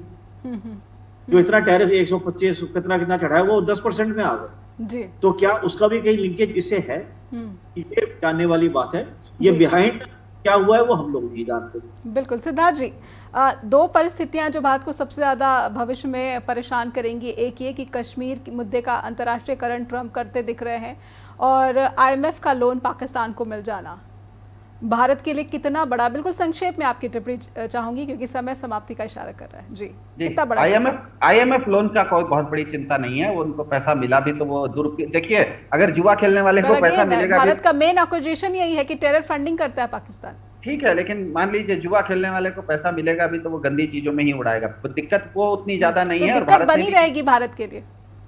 जो इतना टैरिफ 125 कितना चढ़ा है वो 10% में आ गए जी। तो क्या उसका भी कहीं लिंकेज इससे है? ये जानने वाली बात है। ये बिहाइंड क्या हुआ है वो हम लोग नहीं जानते। बिल्कुल। सिद्धार्थ जी, 2 परिस्थितियां जो भारत को सबसे ज्यादा भविष्य में परेशान करेंगी, एक ये कि कश्मीर के मुद्दे का अंतर्राष्ट्रीयकरण ट्रंप करते दिख रहे हैं और IMF का लोन पाकिस्तान को मिल जाना भारत के लिए कितना बड़ा, बिल्कुल संक्षेप में आपकी टिप्पणी चाहूंगी क्योंकि समय समाप्ति का इशारा कर रहा है जी। कितना बड़ा? IMF लोन का कोई बहुत बड़ी चिंता नहीं है। वो उनको पैसा मिला भी तो वो दुरुपयोग, देखिए अगर जुआ खेलने वाले को पैसा मिलेगा, भारत का मेन अक्यूजेशन यही है कि टेरर फंडिंग करता है पाकिस्तान। ठीक है, लेकिन मान लीजिए जुआ खेलने वाले को पैसा मिलेगा भी तो वो गंदी चीजों में ही उड़ाएगा, तो दिक्कत वो उतनी ज्यादा नहीं है। दिक्कत बनी रहेगी भारत के लिए।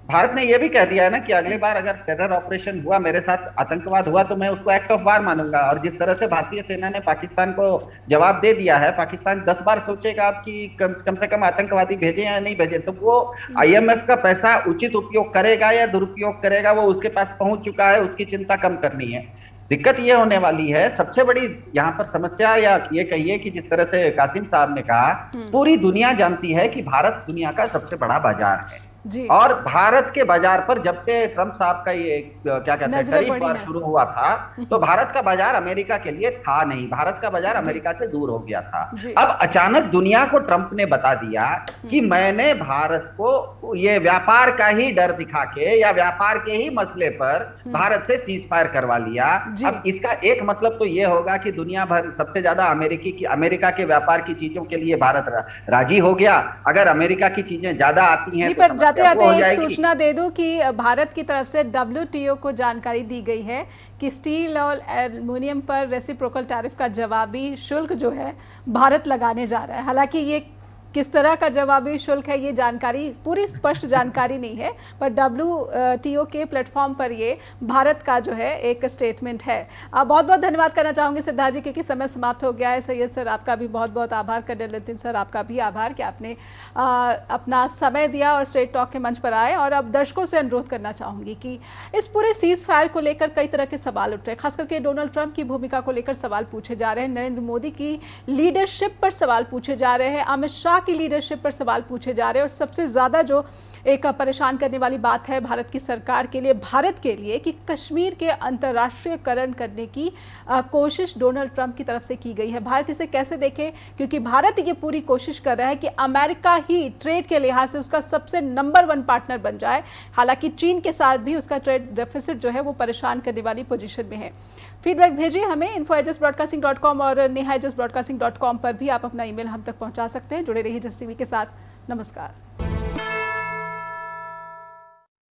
भारत ने यह भी कह दिया है ना कि अगली बार अगर टेरर ऑपरेशन हुआ, मेरे साथ आतंकवाद हुआ, तो मैं उसको एक्ट ऑफ वार मानूंगा। और जिस तरह से भारतीय सेना ने पाकिस्तान को जवाब दे दिया है, पाकिस्तान 10 बार सोचेगा कि कम से कम आतंकवादी भेजे या नहीं भेजे। तो वो IMF का पैसा उचित उपयोग करेगा या दुरुपयोग करेगा, वो उसके पास पहुंच चुका है, उसकी चिंता कम करनी है। दिक्कत ये होने वाली है, सबसे बड़ी यहाँ पर समस्या, या ये कहिए कि जिस तरह से कासिम साहब ने कहा, पूरी दुनिया जानती है कि भारत दुनिया का सबसे बड़ा बाजार है जी। और भारत के बाजार पर जब से ट्रंप साहब का ये क्या कहते हैं टैरिफ वार शुरू हुआ था, तो भारत का बाजार अमेरिका के लिए था नहीं, भारत का बाजार अमेरिका से दूर हो गया था। अब अचानक दुनिया को ट्रंप ने बता दिया कि मैंने भारत को ये व्यापार का ही डर दिखा के या व्यापार के ही मसले पर भारत से सीज फायर करवा लिया। अब इसका एक मतलब तो ये होगा कि दुनिया भर सबसे ज्यादा अमेरिका के व्यापार की चीजों के लिए भारत राजी हो गया। अगर अमेरिका की चीजें ज्यादा आती हैं तो जाते एक सूचना दे दूं कि भारत की तरफ से WTO को जानकारी दी गई है कि स्टील और एल्युमिनियम पर रेसिप्रोकल टैरिफ का जवाबी शुल्क जो है भारत लगाने जा रहा है। हालांकि ये किस तरह का जवाबी शुल्क है ये जानकारी, पूरी स्पष्ट जानकारी नहीं है, पर WTO के प्लेटफॉर्म पर ये भारत का जो है एक स्टेटमेंट है। बहुत बहुत धन्यवाद करना चाहूँगी सिद्धार्थ जी, क्योंकि समय समाप्त हो गया है। सैयद सर आपका भी बहुत बहुत आभार, कर्नल नितिन सर आपका भी आभार कि आपने अपना समय दिया और स्ट्रेट टॉक के मंच पर आए। और अब दर्शकों से अनुरोध करना चाहूँगी कि इस पूरे सीज फायर को लेकर कई तरह के सवाल उठ रहे हैं, खास करके डोनाल्ड ट्रंप की भूमिका को लेकर सवाल पूछे जा रहे हैं, नरेंद्र मोदी की लीडरशिप पर सवाल पूछे जा रहे हैं, अमित शाह की लीडरशिप पर सवाल पूछे जा रहे हैं, और सबसे ज़्यादा जो एक परेशान करने वाली बात है भारत की सरकार के लिए, भारत के लिए, कि कश्मीर के अंतर्राष्ट्रीयकरण करने की कोशिश डोनाल्ड ट्रंप की तरफ से की गई है। भारत इसे कैसे देखे, क्योंकि भारत ये पूरी कोशिश कर रहा है कि अमेरिका ही ट्रेड के लिहाज से उसका सबसे नंबर 1 पार्टनर बन जाए। हालांकि चीन के साथ भी उसका ट्रेड डेफिसिट जो है वो परेशान करने वाली पोजीशन में है। फीडबैक भेजिए हमें info@justbroadcasting.com और neha@justbroadcasting.com पर भी आप अपना ईमेल हम तक पहुंचा सकते हैं। जुड़े रहिए जस्ट टीवी के साथ। नमस्कार।